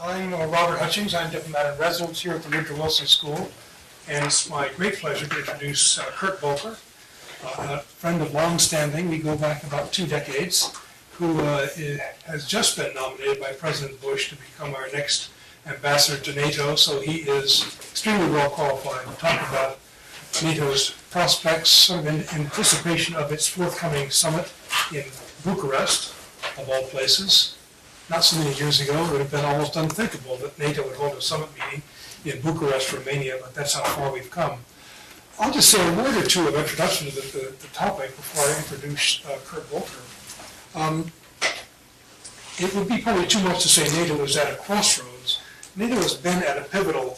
I'm Robert Hutchings. I'm diplomat in residence here at the Woodrow Wilson School, and it's my great pleasure to introduce Kurt Volker, a friend of long standing. We go back about 2 decades, who has just been nominated by President Bush to become our next ambassador to NATO, so he is extremely well qualified to talk about NATO's prospects, sort of in anticipation of its forthcoming summit in Bucharest, of all places. Not so many years ago, it would have been almost unthinkable that NATO would hold a summit meeting in Bucharest, Romania, but that's how far we've come. I'll just say a word or two of introduction to the topic before I introduce Kurt Volker. It would be probably too much to say NATO is at a crossroads. NATO has been at a pivotal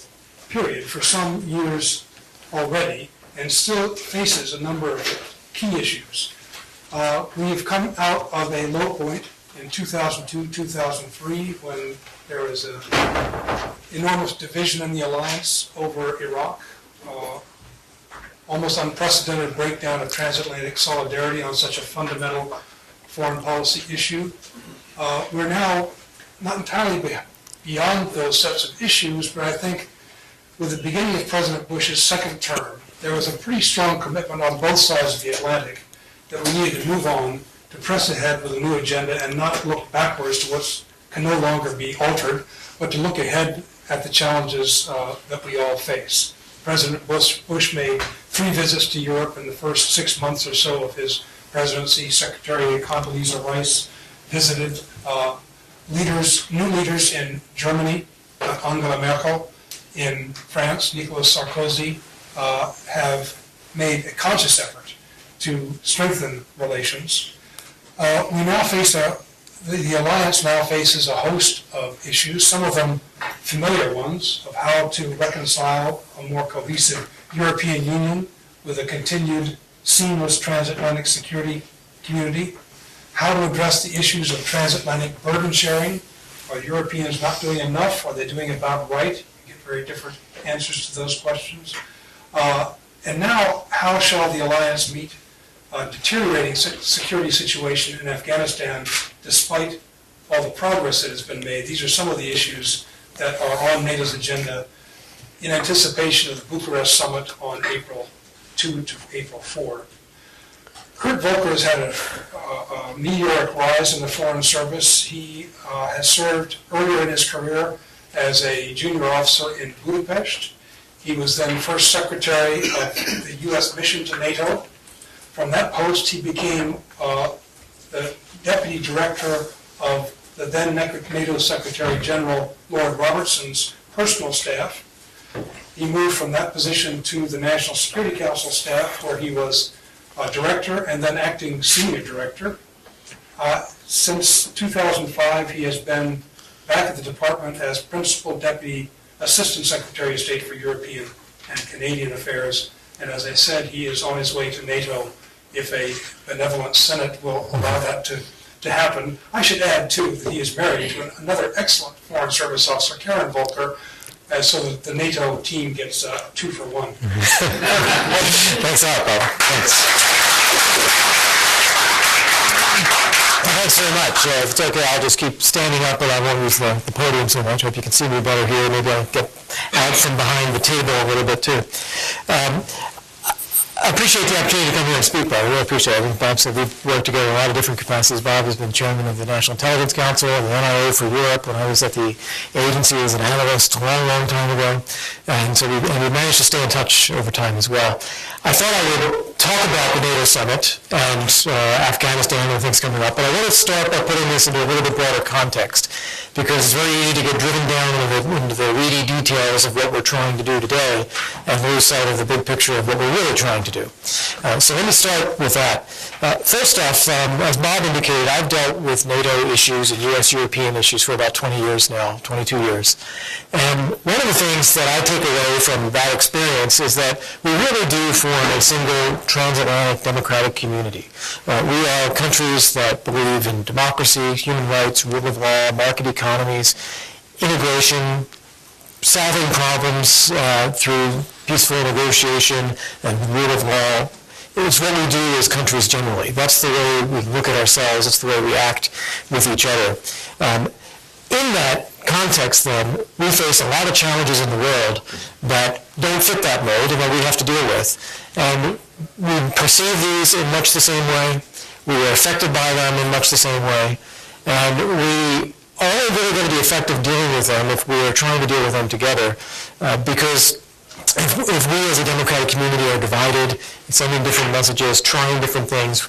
period for some years already and still faces a number of key issues. We've come out of a low point in 2002, 2003, when there was an enormous division in the alliance over Iraq, almost unprecedented breakdown of transatlantic solidarity on such a fundamental foreign policy issue. We're now not entirely beyond those sets of issues, but I think with the beginning of President Bush's second term, there was a pretty strong commitment on both sides of the Atlantic that we needed to move on, to press ahead with a new agenda and not look backwards to what can no longer be altered, but to look ahead at the challenges that we all face. President Bush made 3 visits to Europe in the first 6 months or so of his presidency. Secretary Condoleezza Rice visited new leaders in Germany, Angela Merkel, in France, Nicolas Sarkozy, have made a conscious effort to strengthen relations. We now face the alliance now faces a host of issues, some of them familiar ones, of how to reconcile a more cohesive European Union with a continued seamless transatlantic security community, how to address the issues of transatlantic burden sharing. Are Europeans not doing enough? Are they doing about right? You get very different answers to those questions. And now, how shall the alliance meet deteriorating security situation in Afghanistan despite all the progress that has been made? These are some of the issues that are on NATO's agenda in anticipation of the Bucharest summit on April 2 to April 4. Kurt Volker has had a meteoric rise in the Foreign Service. He has served earlier in his career as a junior officer in Budapest. He was then first secretary of the U.S. mission to NATO. From that post, he became the deputy director of the then NATO Secretary General Lord Robertson's personal staff. He moved from that position to the National Security Council staff, where he was director and then acting senior director. Since 2005, he has been back at the department as principal deputy assistant secretary of state for European and Canadian affairs. And as I said, he is on his way to NATO if a benevolent Senate will allow that to happen. I should add, too, that he is married to another excellent Foreign Service officer, Karen Volker, so that the NATO team gets 2 for 1. Thanks a lot, Bob. Thanks. Thanks very much. If it's okay, I'll just keep standing up, but I won't use the podium so much. Hope you can see me better here. Maybe I'll get out from behind the table a little bit, too. I appreciate the opportunity to come here and speak, Bob. I really appreciate it. I think Bob said we've worked together in a lot of different capacities. Bob has been chairman of the National Intelligence Council, the NIA for Europe, when I was at the agency as an analyst a long, long time ago. And so we managed to stay in touch over time as well. I thought I would talk about the NATO summit and Afghanistan and things coming up, but I want to start by putting this into a little bit broader context, because it's very easy to get driven down into the weedy details of what we're trying to do today and lose sight of the big picture of what we're really trying to do. So let me start with that. First off, as Bob indicated, I've dealt with NATO issues and U.S.-European issues for about 20 years now, 22 years. And one of the things that I take away from that experience is that we really do form a single transatlantic democratic community. We are countries that believe in democracy, human rights, rule of law, market economies, integration, solving problems through peaceful negotiation and rule of law. It's what we do as countries generally. That's the way we look at ourselves. It's the way we act with each other. In that context, then, we face a lot of challenges in the world that don't fit that mold and that we have to deal with. And we perceive these in much the same way. We are affected by them in much the same way. And we are only really going to be effective dealing with them if we are trying to deal with them together. Because if we as a democratic community are divided, sending different messages, trying different things,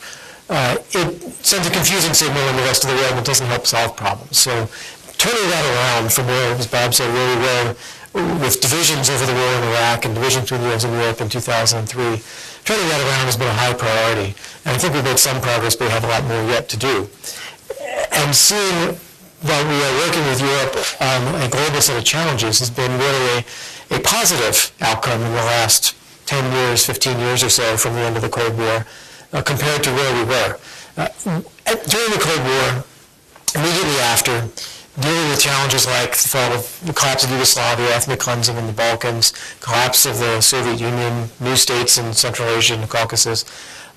it sends a confusing signal in the rest of the world and it doesn't help solve problems. So turning that around from where, as Bob said, where we were with divisions over the war in Iraq and divisions between the U.S. and Europe in 2003, turning that around has been a high priority. And I think we've made some progress, but we have a lot more yet to do. And seeing that we are working with Europe on a global set of challenges has been really a positive outcome in the last 10 years, 15 years or so from the end of the Cold War compared to where we were. During the Cold War, immediately after, dealing with challenges like the fall of the collapse of Yugoslavia, ethnic cleansing in the Balkans, collapse of the Soviet Union, new states in Central Asia and the Caucasus,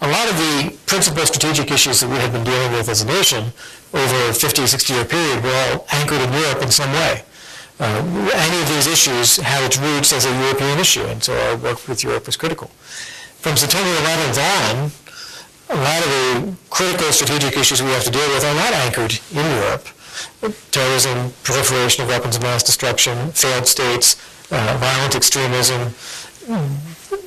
a lot of the principal strategic issues that we had been dealing with as a nation over a 50, 60-year period were all anchored in Europe in some way. Any of these issues had its roots as a European issue, and so our work with Europe was critical. From September 11th on, a lot of the critical strategic issues we have to deal with are not anchored in Europe. Terrorism, proliferation of weapons of mass destruction, failed states, violent extremism.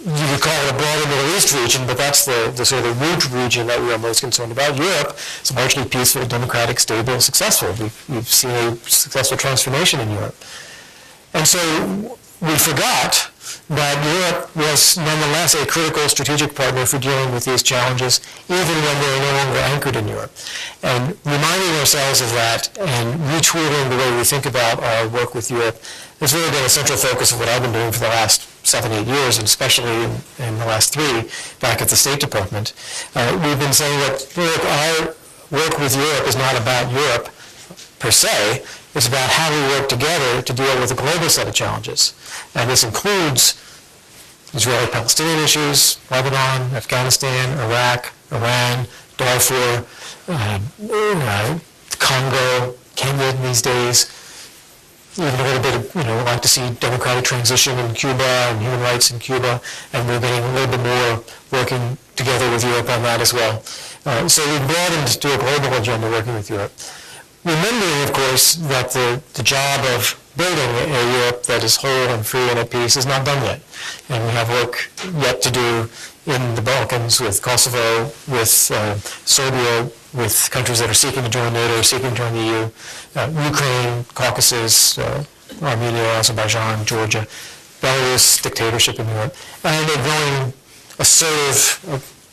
You could call it a broader Middle East region, but that's the sort of root region that we are most concerned about. Europe is largely peaceful, democratic, stable, successful. We've seen a successful transformation in Europe. And so we forgot that Europe was nonetheless a critical strategic partner for dealing with these challenges, even when they are no longer anchored in Europe. And reminding ourselves of that and retooling the way we think about our work with Europe has really been a central focus of what I've been doing for the last 7, 8 years, and especially in the last 3 back at the State Department. We've been saying that our work with Europe is not about Europe per se. It's about how we work together to deal with a global set of challenges. And this includes Israeli-Palestinian issues, Lebanon, Afghanistan, Iraq, Iran, Darfur, Congo, Kenya these days. Even a little bit of, we'd like to see democratic transition in Cuba and human rights in Cuba, and we're getting a little bit more working together with Europe on that as well. So we've broadened to a global agenda working with Europe. Remembering, of course, that the job of building a Europe that is whole and free and at peace is not done yet. And we have work yet to do in the Balkans with Kosovo, with Serbia, with countries that are seeking to join NATO or seeking to join the EU, Ukraine, Caucasus, Armenia, Azerbaijan, Georgia, Belarus, dictatorship in Europe, and a growing assertive,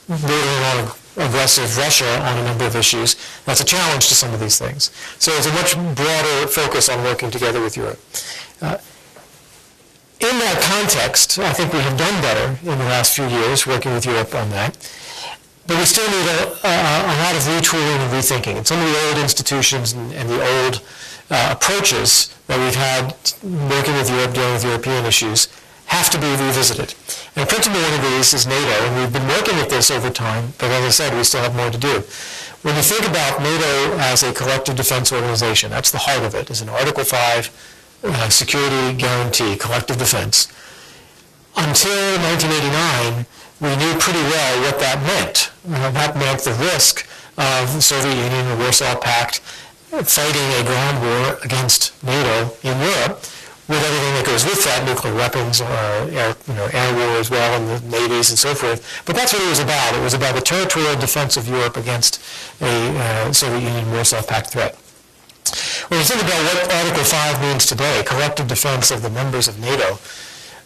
building a lot of aggressive Russia on a number of issues. That's a challenge to some of these things. So it's a much broader focus on working together with Europe. In that context, I think we have done better in the last few years working with Europe on that. But we still need a lot of retooling and rethinking. And some of the old institutions and the old approaches that we've had working with Europe, dealing with European issues, have to be revisited. And principally one of these is NATO, and we've been working at this over time, but as I said, we still have more to do. When you think about NATO as a collective defense organization, that's the heart of it, is an Article 5 security guarantee, collective defense. Until 1989, we knew pretty well what that meant. That meant the risk of the Soviet Union, the Warsaw Pact, fighting a ground war against NATO in Europe, with everything that goes with that, nuclear weapons, air war as well, and the navies and so forth. But that's what it was about. It was about the territorial defense of Europe against a Soviet Union Warsaw Pact threat. When you think about what Article 5 means today, collective defense of the members of NATO,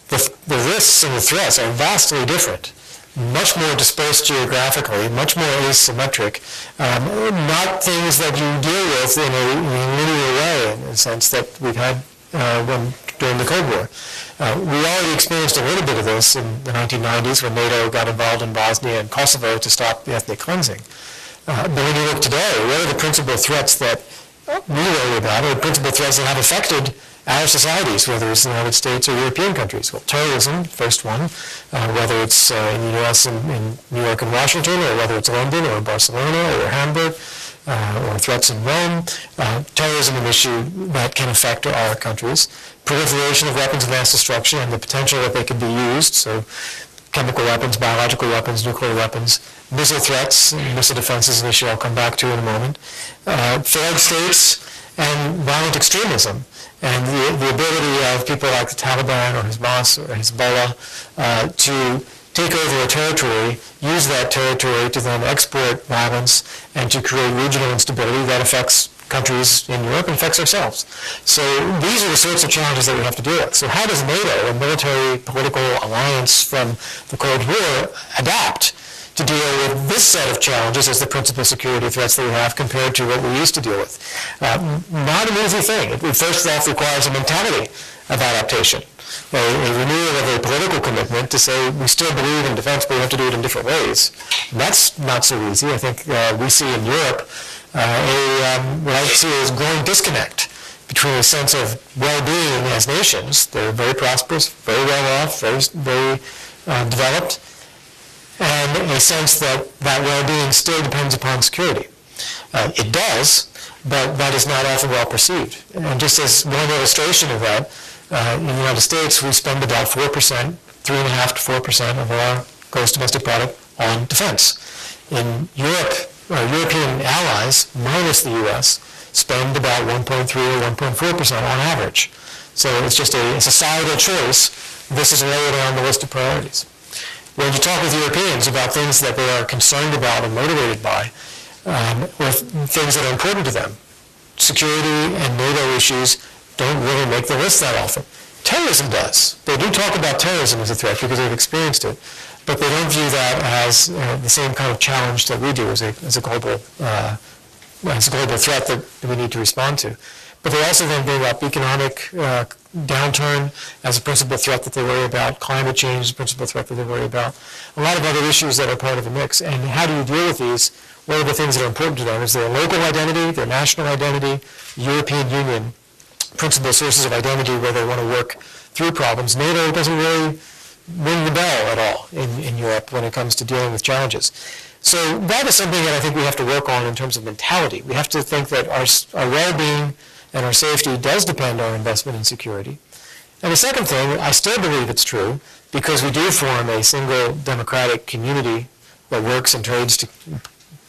the risks and the threats are vastly different. Much more dispersed geographically, much more asymmetric, not things that you deal with in a linear way, in the sense that we've had during the Cold War. We already experienced a little bit of this in the 1990s when NATO got involved in Bosnia and Kosovo to stop the ethnic cleansing. But when you look today, what are the principal threats that we worry about, or the principal threats that have affected our societies, whether it's the United States or European countries? Well, terrorism, first one, whether it's in the U.S. in New York and Washington, or whether it's London or Barcelona or Hamburg, or threats in Rome, terrorism an issue that can affect our countries, proliferation of weapons of mass destruction and the potential that they could be used, so chemical weapons, biological weapons, nuclear weapons, missile threats, missile defense is an issue I'll come back to in a moment, failed states, and violent extremism, and the ability of people like the Taliban or Hamas or Hezbollah to take over a territory, use that territory to then export violence and to create regional instability that affects countries in Europe and affects ourselves. So these are the sorts of challenges that we have to deal with. So how does NATO, a military political alliance from the Cold War, adapt to deal with this set of challenges as the principal security threats that we have compared to what we used to deal with? Not an easy thing. It first off requires a mentality of adaptation, a renewal of a political commitment to say we still believe in defense, but we have to do it in different ways. And that's not so easy. I think we see in Europe what I see is growing disconnect between a sense of well-being as nations. They're very prosperous, very well off, very developed, and a sense that that well-being still depends upon security. It does, but that is not often well perceived. And just as one illustration of that, in the United States, we spend about 4%, 3.5% to 4% of our gross domestic product on defense. In Europe, our European allies, minus the U.S., spend about 1.3 or 1.4% on average. So it's just a societal choice. This is lower down the list of priorities. When you talk with Europeans about things that they are concerned about and motivated by, or things that are important to them, security and NATO issues don't really make the list that often. Terrorism does. They do talk about terrorism as a threat because they've experienced it, but they don't view that as the same kind of challenge that we do as a global threat that we need to respond to. But they also then bring up economic downturn as a principal threat that they worry about, climate change as a principal threat that they worry about, a lot of other issues that are part of the mix. And how do you deal with these? What are the things that are important to them? Is their local identity, their national identity, European Union, principal sources of identity where they want to work through problems? NATO doesn't really ring the bell at all in Europe when it comes to dealing with challenges. So that is something that I think we have to work on in terms of mentality. We have to think that our well-being and our safety does depend on our investment in security. And the second thing, I still believe it's true, because we do form a single democratic community that works and trades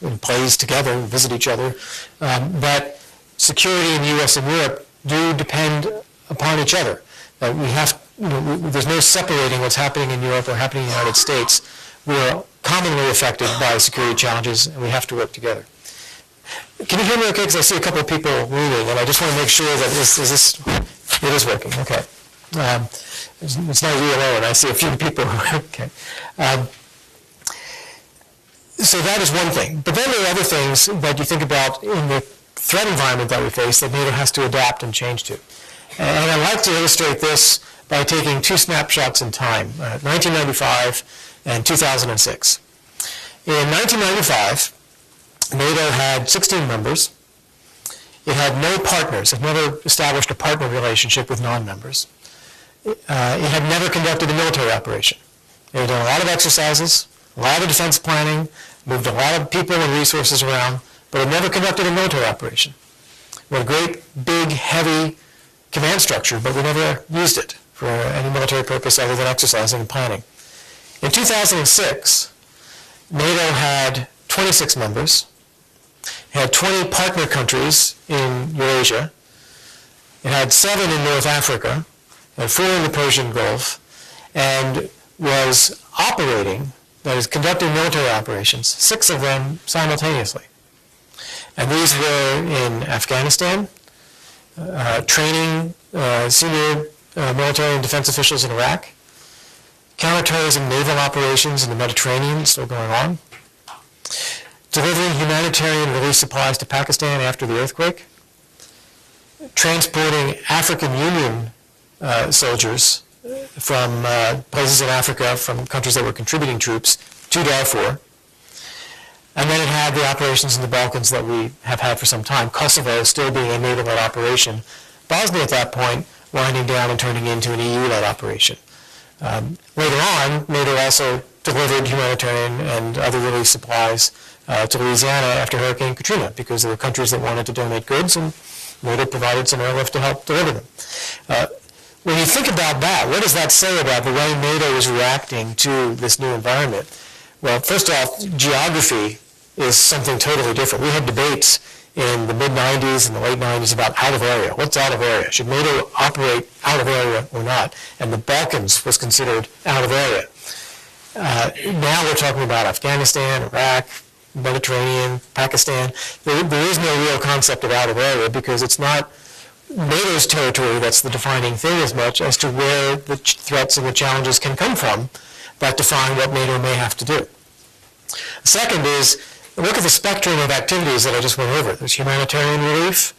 and plays together and visit each other, that security in the U.S. and Europe do depend upon each other. That we have, there's no separating what's happening in Europe or happening in the United States. We are commonly affected by security challenges, and we have to work together. Can you hear me okay? Because I see a couple of people moving, and I just want to make sure that it is working. Okay. It's not you alone. I see a few people. Okay. So that is one thing. But then there are other things that you think about in the threat environment that we face that NATO has to adapt and change to. And I'd like to illustrate this by taking two snapshots in time, 1995 and 2006. In 1995, NATO had 16 members. It had no partners. It never established a partner relationship with non-members. It had never conducted a military operation. It had done a lot of exercises, a lot of defense planning, moved a lot of people and resources around, but it never conducted a military operation. We had a great, big, heavy command structure, but we never used it for any military purpose other than exercising and planning. In 2006, NATO had 26 members. It had 20 partner countries in Eurasia. It had 7 in North Africa, and 4 in the Persian Gulf, and was operating, that is, conducting military operations, 6 of them simultaneously. And these were in Afghanistan, training senior military and defense officials in Iraq, counterterrorism naval operations in the Mediterranean still going on, delivering humanitarian relief supplies to Pakistan after the earthquake, transporting African Union soldiers from places in Africa, from countries that were contributing troops to Darfur. And then it had the operations in the Balkans that we have had for some time, Kosovo still being a NATO-led operation, Bosnia at that point winding down and turning into an EU-led operation. Later on, NATO also delivered humanitarian and other relief supplies to Louisiana after Hurricane Katrina, because there were countries that wanted to donate goods, and NATO provided some airlift to help deliver them. When you think about that, what does that say about the way NATO is reacting to this new environment? Well, first off, geography is something totally different. We had debates in the mid-'90s and the late '90s about out of area. What's out of area? Should NATO operate out of area or not? And the Balkans was considered out of area. Now we're talking about Afghanistan, Iraq, Mediterranean, Pakistan. There is no real concept of out of area, because it's not NATO's territory that's the defining thing as much as to where the threats and the challenges can come from that define what NATO may have to do. Second is, look at the spectrum of activities that I just went over. There's humanitarian relief,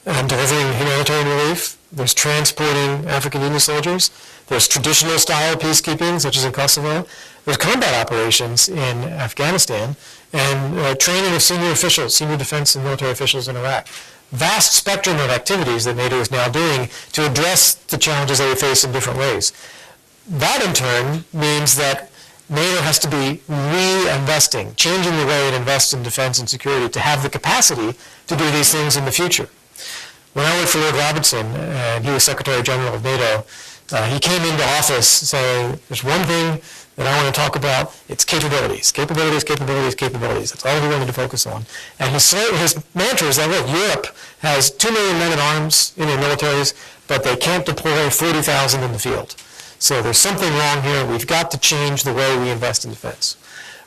delivering humanitarian relief. There's transporting African Union soldiers. There's traditional style peacekeeping, such as in Kosovo. There's combat operations in Afghanistan, and training of senior officials, senior defense and military officials in Iraq. Vast spectrum of activities that NATO is now doing to address the challenges that we face in different ways. That in turn means that NATO has to be reinvesting, changing the way it invests in defense and security to have the capacity to do these things in the future. When I worked for Lord Robertson, and he was Secretary General of NATO, he came into office saying, there's one thing that I want to talk about, it's capabilities. Capabilities, capabilities, capabilities. That's all he wanted to focus on. And his mantra is that, look, Europe has 2 million men at arms in their militaries, but they can't deploy 40,000 in the field. So there's something wrong here. We've got to change the way we invest in defense.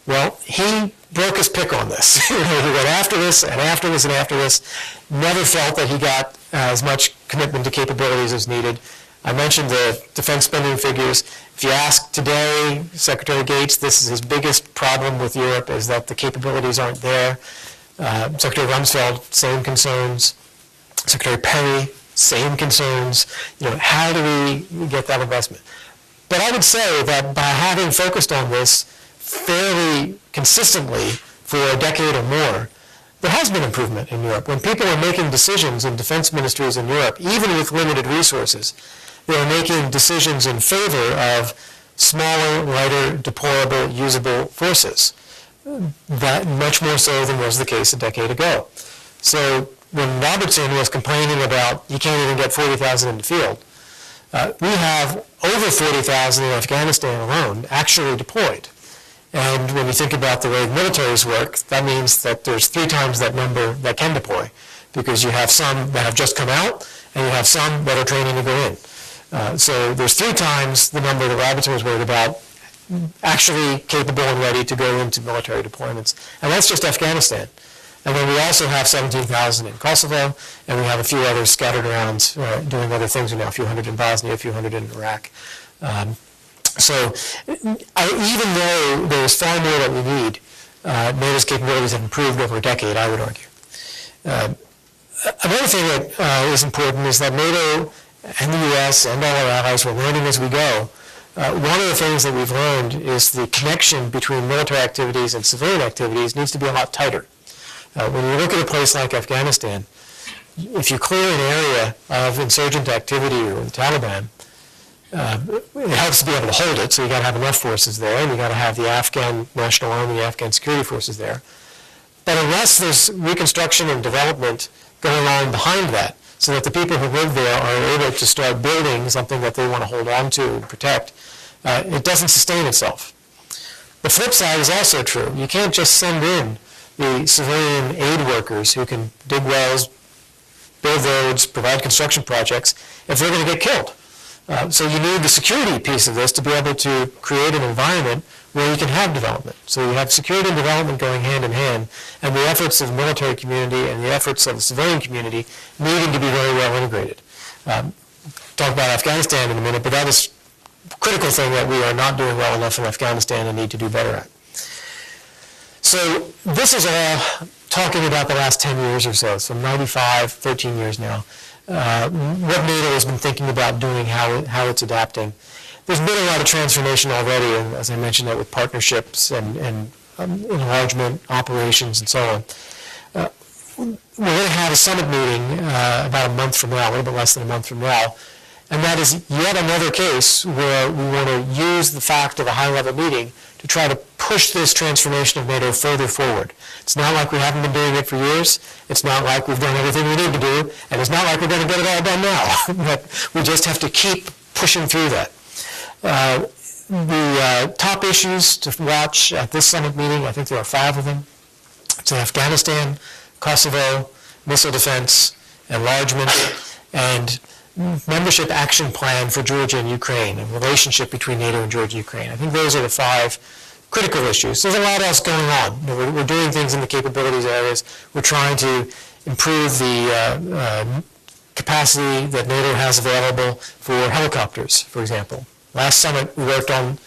Well, he broke his pick on this. He went after this and after this and after this. Never felt that he got as much commitment to capabilities as needed. I mentioned the defense spending figures. If you ask today, Secretary Gates, this is his biggest problem with Europe, is that the capabilities aren't there. Secretary Rumsfeld, same concerns. Secretary Perry, same concerns. How do we get that investment? But I would say that by having focused on this fairly consistently for a decade or more, there has been improvement in Europe. When people are making decisions in defense ministries in Europe, even with limited resources, they are making decisions in favor of smaller, lighter, deployable, usable forces. That much more so than was the case a decade ago. So when Robertson was complaining about you can't even get 40,000 in the field, we have over 40,000 in Afghanistan alone actually deployed. And when you think about the way militaries work, that means that there's 3 times that number that can deploy, because you have some that have just come out, and you have some that are training to go in. So there's 3 times the number that Robertson was worried about actually capable and ready to go into military deployments. And that's just Afghanistan. And then we also have 17,000 in Kosovo, and we have a few others scattered around doing other things now, a few hundred in Bosnia, a few hundred in Iraq. So even though there's far more that we need, NATO's capabilities have improved over a decade, I would argue. Another thing that is important is that NATO and the U.S. and all our allies, we're learning as we go. One of the things that we've learned is the connection between military activities and civilian activities needs to be a lot tighter. When you look at a place like Afghanistan, if you clear an area of insurgent activity or the Taliban, it helps to be able to hold it, so you got to have enough forces there, and you got to have the Afghan National Army, the Afghan security forces there. But unless there's reconstruction and development going on behind that, so that the people who live there are able to start building something that they want to hold on to and protect, it doesn't sustain itself. The flip side is also true. You can't just send in the civilian aid workers who can dig wells, build roads, provide construction projects, if they're going to get killed. So you need the security piece of this to be able to create an environment where you can have development. So you have security and development going hand in hand, and the efforts of the military community and the efforts of the civilian community needing to be very well integrated. Talk about Afghanistan in a minute, but that is a critical thing that we are not doing well enough in Afghanistan and need to do better at. So this is all talking about the last 10 years or so, so 95, 13 years now. What NATO has been thinking about doing, how it's adapting. There's been a lot of transformation already, and as I mentioned that with partnerships and enlargement, operations, and so on. We're going to have a summit meeting about a month from now, a little bit less than a month from now, and that is yet another case where we want to use the fact of a high-level meeting to try to push this transformation of NATO further forward. It's not like we haven't been doing it for years. It's not like we've done everything we need to do, and it's not like we're going to get it all done now. But we just have to keep pushing through that. The top issues to watch at this summit meeting, I think there are 5 of them. It's Afghanistan, Kosovo, missile defense, enlargement, and membership action plan for Georgia and Ukraine, and relationship between NATO and Georgia and Ukraine. I think those are the 5 critical issues. There's a lot else going on. You know, we're doing things in the capabilities areas. We're trying to improve the capacity that NATO has available for helicopters, for example. Last summit, we worked on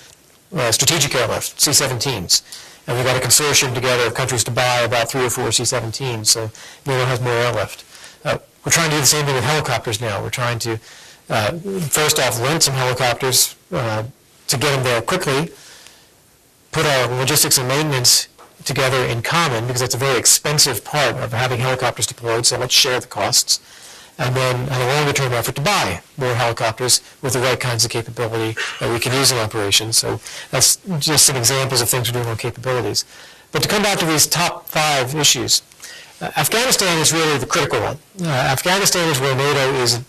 strategic airlift, C-17s, and we got a consortium together of countries to buy about 3 or 4 C-17s, so NATO has more airlift. We're trying to do the same thing with helicopters now. We're trying to, first off, rent some helicopters to get them there quickly, put our logistics and maintenance together in common, because that's a very expensive part of having helicopters deployed, so let's share the costs. And then have a longer-term effort to buy more helicopters with the right kinds of capability that we can use in operations. So that's just some examples of things we're doing on capabilities. But to come back to these top 5 issues, Afghanistan is really the critical one. Afghanistan is where NATO is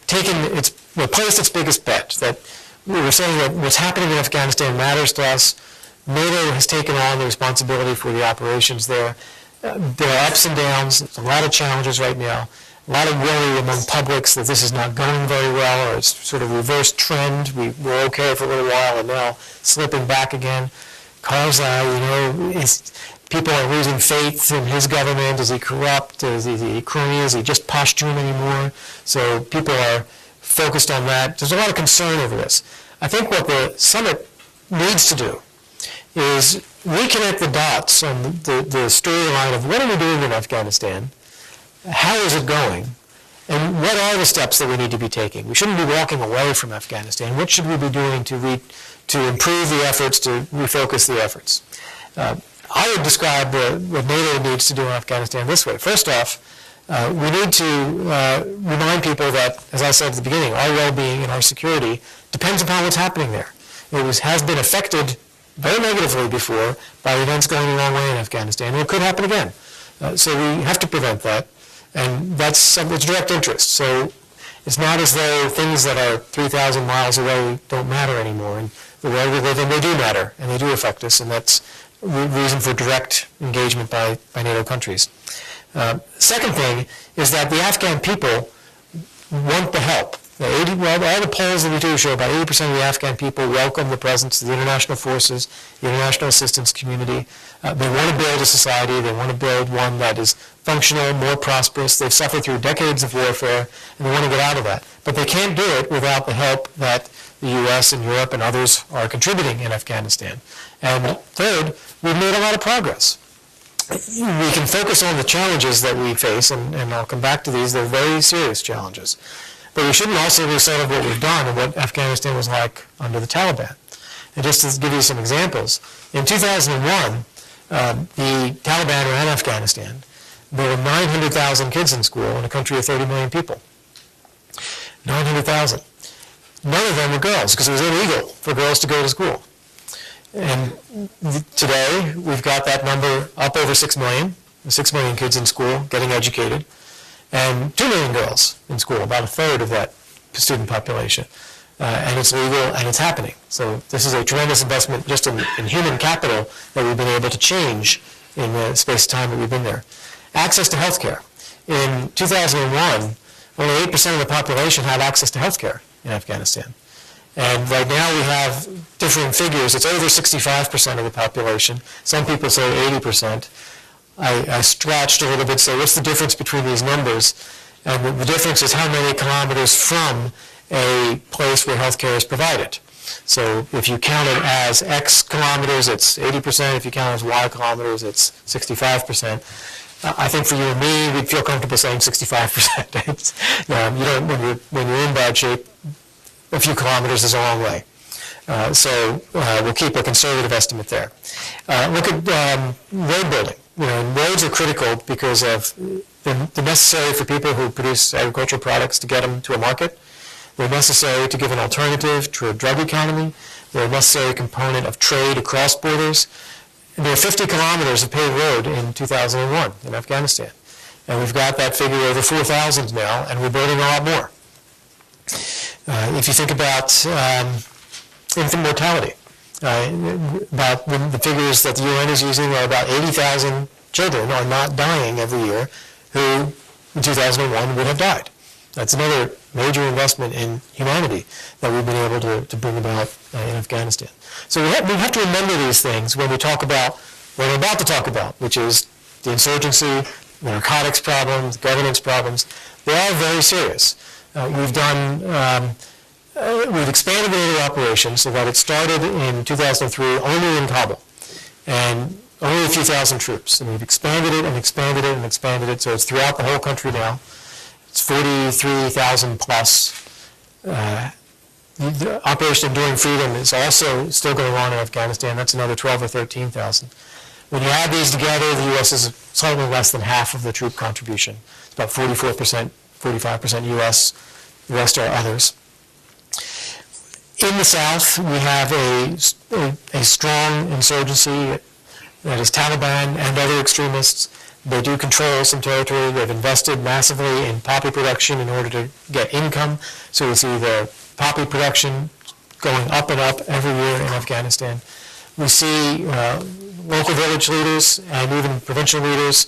placed its biggest bet. That we were saying that what's happening in Afghanistan matters to us. NATO has taken on the responsibility for the operations there. There are ups and downs. There's a lot of challenges right now. A lot of worry among publics that this is not going very well, or it's sort of reverse trend. We were okay for a little while and now slipping back again. Karzai, people are losing faith in his government. Is he corrupt? Is he crony? Is he just Pashtun anymore? So people are focused on that. There's a lot of concern over this. I think what the summit needs to do is reconnect the dots on the storyline of what are we doing in Afghanistan, how is it going, and what are the steps that we need to be taking. We shouldn't be walking away from Afghanistan. What should we be doing to improve the efforts, to refocus the efforts? I would describe what NATO needs to do in Afghanistan this way. First off, we need to remind people that, as I said at the beginning, our well-being and our security depends upon what's happening there. It has been affected very negatively before by events going the wrong way in Afghanistan, and it could happen again. So we have to prevent that, and that's it's direct interest. So it's not as though things that are 3,000 miles away don't matter anymore. And the world we live in, they do matter, and they do affect us, and that's reason for direct engagement by NATO countries. Second thing is that the Afghan people want the help. All the polls that we do show about 80% of the Afghan people welcome the presence of the international forces, the international assistance community. They want to build a society. They want to build one that is functional, more prosperous. They've suffered through decades of warfare, and they want to get out of that. But they can't do it without the help that the U.S. and Europe and others are contributing in Afghanistan. And third, we've made a lot of progress. We can focus on the challenges that we face, and I'll come back to these. They're very serious challenges. But we shouldn't also lose sight of what we've done and what Afghanistan was like under the Taliban. And just to give you some examples, in 2001, the Taliban ran Afghanistan. There were 900,000 kids in school in a country of 30 million people. 900,000. None of them were girls, because it was illegal for girls to go to school. And today, we've got that number up over 6 million, 6 million kids in school getting educated, and 2 million girls in school, about a third of that student population. And it's legal, and it's happening. So this is a tremendous investment just in human capital that we've been able to change in the space of time that we've been there. Access to health care. In 2001, only 8% of the population had access to health care in Afghanistan. And right now we have different figures. It's over 65% of the population. Some people say 80%. I scratched a little bit, so what's the difference between these numbers? And the difference is how many kilometers from a place where health care is provided. So if you count it as X kilometers, it's 80%. If you count it as Y kilometers, it's 65%. I think for you and me, we'd feel comfortable saying 65%. You don't, when you're in bad shape, a few kilometers is a long way. So we'll keep a conservative estimate there. Look at road building. Roads are critical because of they're necessary for people who produce agricultural products to get them to a market. They're necessary to give an alternative to a drug economy. They're a necessary component of trade across borders. And there are 50 kilometers of paved road in 2001 in Afghanistan. And we've got that figure over 4,000 now, and we're building a lot more. If you think about infant mortality, about the figures that the UN is using are about 80,000 children are not dying every year who in 2001 would have died. That's another major investment in humanity that we've been able to bring about in Afghanistan. So we have to remember these things when we talk about what we're about to talk about, which is the insurgency, the narcotics problems, governance problems. They are very serious. We've expanded the NATO operation so that it started in 2003 only in Kabul, and only a few thousand troops. And we've expanded it and expanded it and expanded it, so it's throughout the whole country now. It's 43,000 plus. The Operation Enduring Freedom is also still going on in Afghanistan. That's another 12 or 13,000. When you add these together, the U.S. is slightly less than half of the troop contribution. It's about 44%, 45% U.S., the rest are others. In the South, we have a strong insurgency that is Taliban and other extremists. They do control some territory. They've invested massively in poppy production in order to get income. So we see the poppy production going up and up every year in Afghanistan. We see local village leaders and even provincial leaders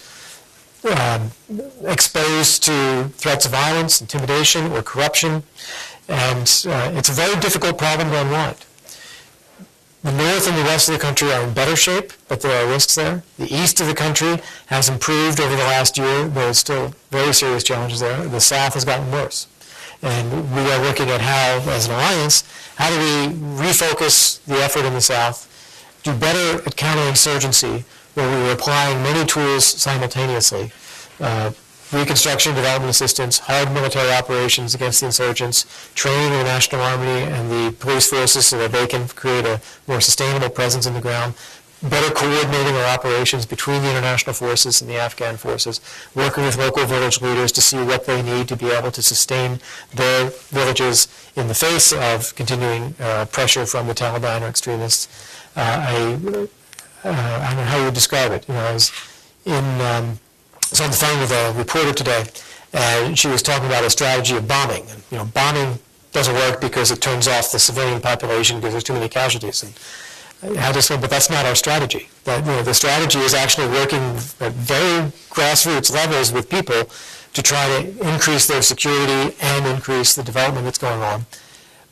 exposed to threats of violence, intimidation, or corruption. And it's a very difficult problem to unwind. The north and the west of the country are in better shape, but there are risks there. The east of the country has improved over the last year. There's still very serious challenges there. The south has gotten worse. And we are looking at how, as an alliance, how do we refocus the effort in the south, do better at counterinsurgency, where we were applying many tools simultaneously. Reconstruction, development assistance, hard military operations against the insurgents, training the National Army and the police forces so that they can create a more sustainable presence in the ground, better coordinating our operations between the international forces and the Afghan forces, working with local village leaders to see what they need to be able to sustain their villages in the face of continuing pressure from the Taliban or extremists. I don't know how you would describe it. I was on the phone with a reporter today, and she was talking about a strategy of bombing. And, bombing doesn't work because it turns off the civilian population because there's too many casualties. And I just said, but that's not our strategy. The strategy is actually working at very grassroots levels with people to try to increase their security and increase the development that's going on.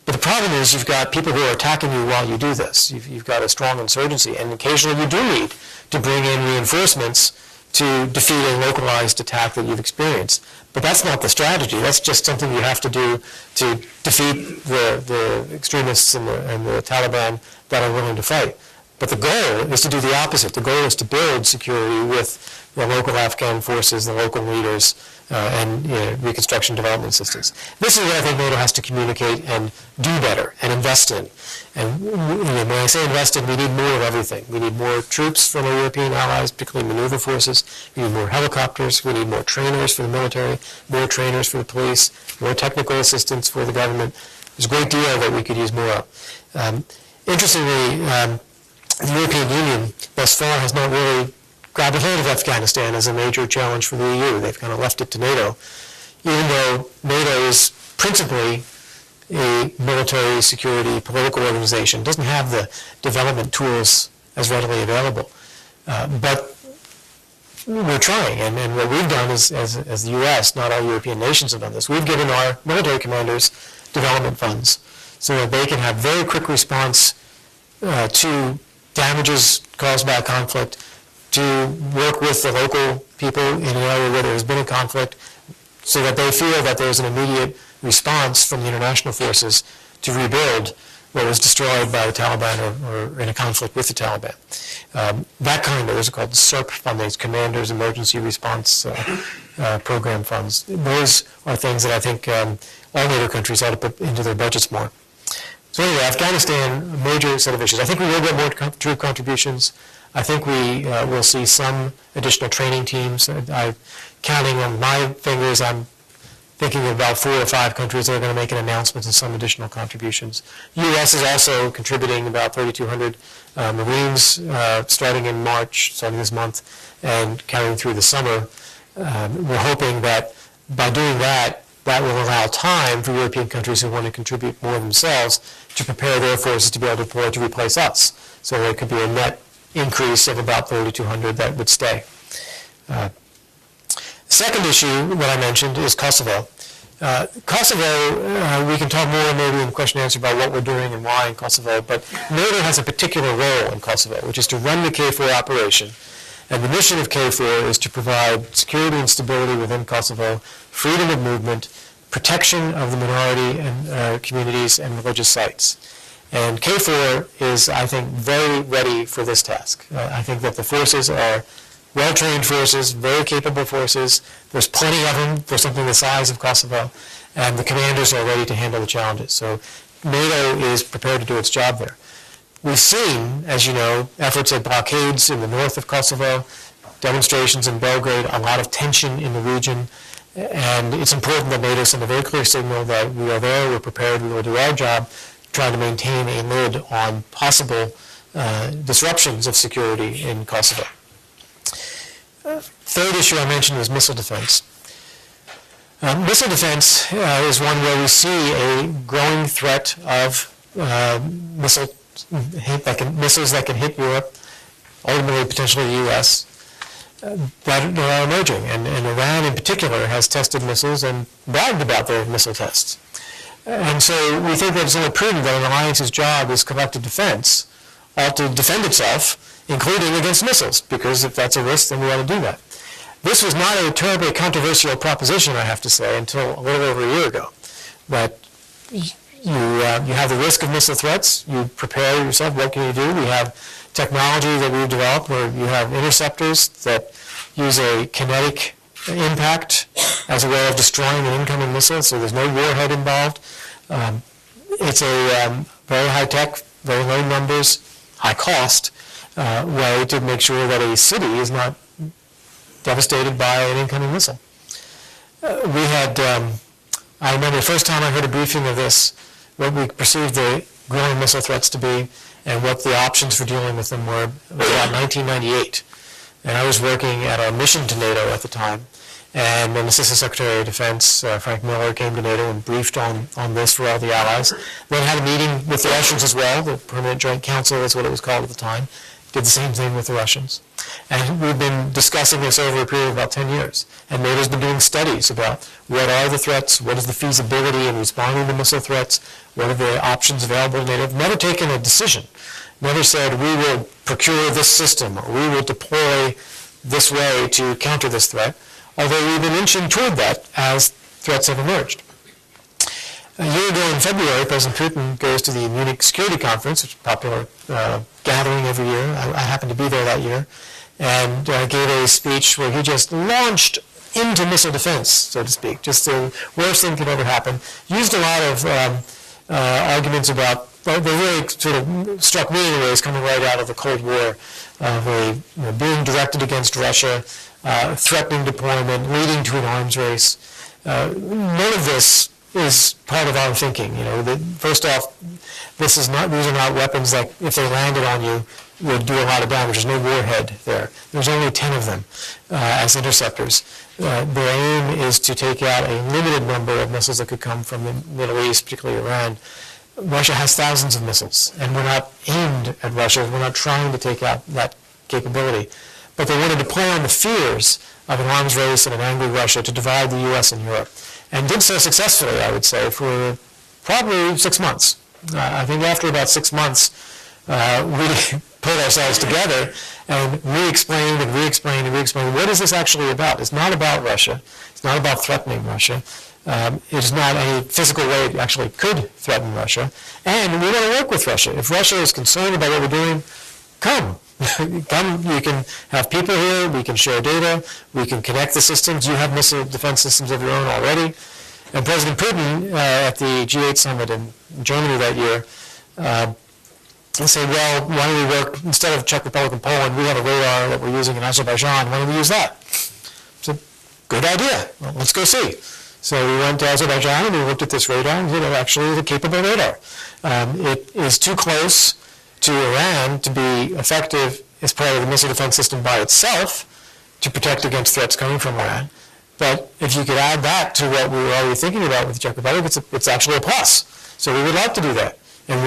But the problem is you've got people who are attacking you while you do this. You've got a strong insurgency, and occasionally you do need to bring in reinforcements to defeat a localized attack that you've experienced. But that's not the strategy. That's just something you have to do to defeat the extremists and the Taliban that are willing to fight. But the goal is to do the opposite. The goal is to build security with the local Afghan forces, the local leaders, and reconstruction development assistance. This is what I think NATO has to communicate and do better and invest in. And when I say invest in, we need more of everything. We need more troops from our European allies, particularly maneuver forces. We need more helicopters. We need more trainers for the military, more trainers for the police, more technical assistance for the government. There's a great deal that we could use more of. Interestingly, the European Union thus far has not really grabbed a hold of Afghanistan as a major challenge for the EU. They've kind of left it to NATO, even though NATO is principally a military, security, political organization. It doesn't have the development tools as readily available. But we're trying, and what we've done is, as the U.S., not all European nations have done this, we've given our military commanders development funds so that they can have very quick response to damages caused by conflict, to work with the local people in an area where there has been a conflict so that they feel that there's an immediate response from the international forces to rebuild what was destroyed by the Taliban or in a conflict with the Taliban. That kind of, those are called SERP fundings, Commanders Emergency Response Program funds. Those are things that I think all NATO countries ought to put into their budgets more. So anyway, Afghanistan, a major set of issues. I think we will get more troop contributions. I think we will see some additional training teams. I'm counting on my fingers. I'm thinking of about 4 or 5 countries that are going to make an announcement and some additional contributions. U.S. is also contributing about 3,200 Marines starting in March, starting this month, and carrying through the summer. We're hoping that by doing that, that will allow time for European countries who want to contribute more themselves to prepare their forces to be able to deploy to replace us. So there could be a net increase of about 3,200 that would stay. Second issue that I mentioned is Kosovo. Kosovo, we can talk more maybe in question and answer about what we're doing and why in Kosovo, but NATO has a particular role in Kosovo, which is to run the KFOR operation. And the mission of KFOR is to provide security and stability within Kosovo, freedom of movement, protection of the minority and communities and religious sites. And KFOR is, I think, very ready for this task. I think that the forces are well-trained forces, very capable forces. There's plenty of them for something the size of Kosovo, and the commanders are ready to handle the challenges. So NATO is prepared to do its job there. We've seen, as you know, efforts at blockades in the north of Kosovo, demonstrations in Belgrade, a lot of tension in the region, and it's important that NATO send a very clear signal that we are there, we're prepared, we will do our job, trying to maintain a lid on possible disruptions of security in Kosovo. Third issue I mentioned was missile defense. Missile defense is one where we see a growing threat of missiles that can hit Europe, ultimately potentially the U.S., that are emerging. And Iran in particular has tested missiles and bragged about their missile tests. And so we think that it's only prudent that an alliance's job is collective defense, ought to defend itself, including against missiles, because if that's a risk, then we ought to do that. This was not a terribly controversial proposition, I have to say, until a little over a year ago. But you have the risk of missile threats, you prepare yourself, what can you do? We have technology that we've developed where you have interceptors that use a kinetic impact as a way of destroying an incoming missile, so there's no warhead involved. It's a very high-tech, very low numbers, high cost way to make sure that a city is not devastated by an incoming missile. I remember the first time I heard a briefing of this, what we perceived the growing missile threats to be and what the options for dealing with them were about 1998. And I was working at our mission to NATO at the time, and an Assistant Secretary of Defense, Frank Miller, came to NATO and briefed on this for all the allies. Then had a meeting with the Russians as well, the Permanent Joint Council is what it was called at the time. Did the same thing with the Russians. And we've been discussing this over a period of about 10 years. And NATO's been doing studies about what are the threats, what is the feasibility in responding to missile threats, what are the options available to NATO. Never taken a decision. Never said we will procure this system or we will deploy this way to counter this threat, although we've been inching toward that as threats have emerged. A year ago in February, President Putin goes to the Munich Security Conference, which is a popular gathering every year. I happened to be there that year, and gave a speech where he just launched into missile defense, so to speak, just the worst thing could ever happen. Used a lot of arguments about, they really sort of struck me anyways, coming right out of the Cold War, being directed against Russia, threatening deployment, leading to an arms race. None of this is part of our thinking. First off, these are not weapons that, if they landed on you, would do a lot of damage. There's no warhead there. There's only 10 of them as interceptors. Their aim is to take out a limited number of missiles that could come from the Middle East, particularly Iran. Russia has thousands of missiles, and we're not aimed at Russia. We're not trying to take out that capability. But they want to play on the fears of an arms race and an angry Russia to divide the U.S. and Europe. And did so successfully, I would say, for probably 6 months. I think after about 6 months, we put ourselves together and re-explained what is this actually about. It's not about Russia. It's not about threatening Russia. It's not a physical way it actually could threaten Russia. And we want to work with Russia. If Russia is concerned about what we're doing, come. Come, you can have people here, we can share data, we can connect the systems. You have missile defense systems of your own already. And President Putin, at the G8 summit in Germany that year, said, well, why don't we work, instead of Czech Republic and Poland, we have a radar that we're using in Azerbaijan, why don't we use that? I said, good idea, well, let's go see. So we went to Azerbaijan and we looked at this radar and actually it's a capable radar. It is too close to Iran to be effective as part of the missile defense system by itself to protect against threats coming from Iran. But if you could add that to what we were already thinking about with the Czech Republic, it's actually a plus. So we would like to do that. And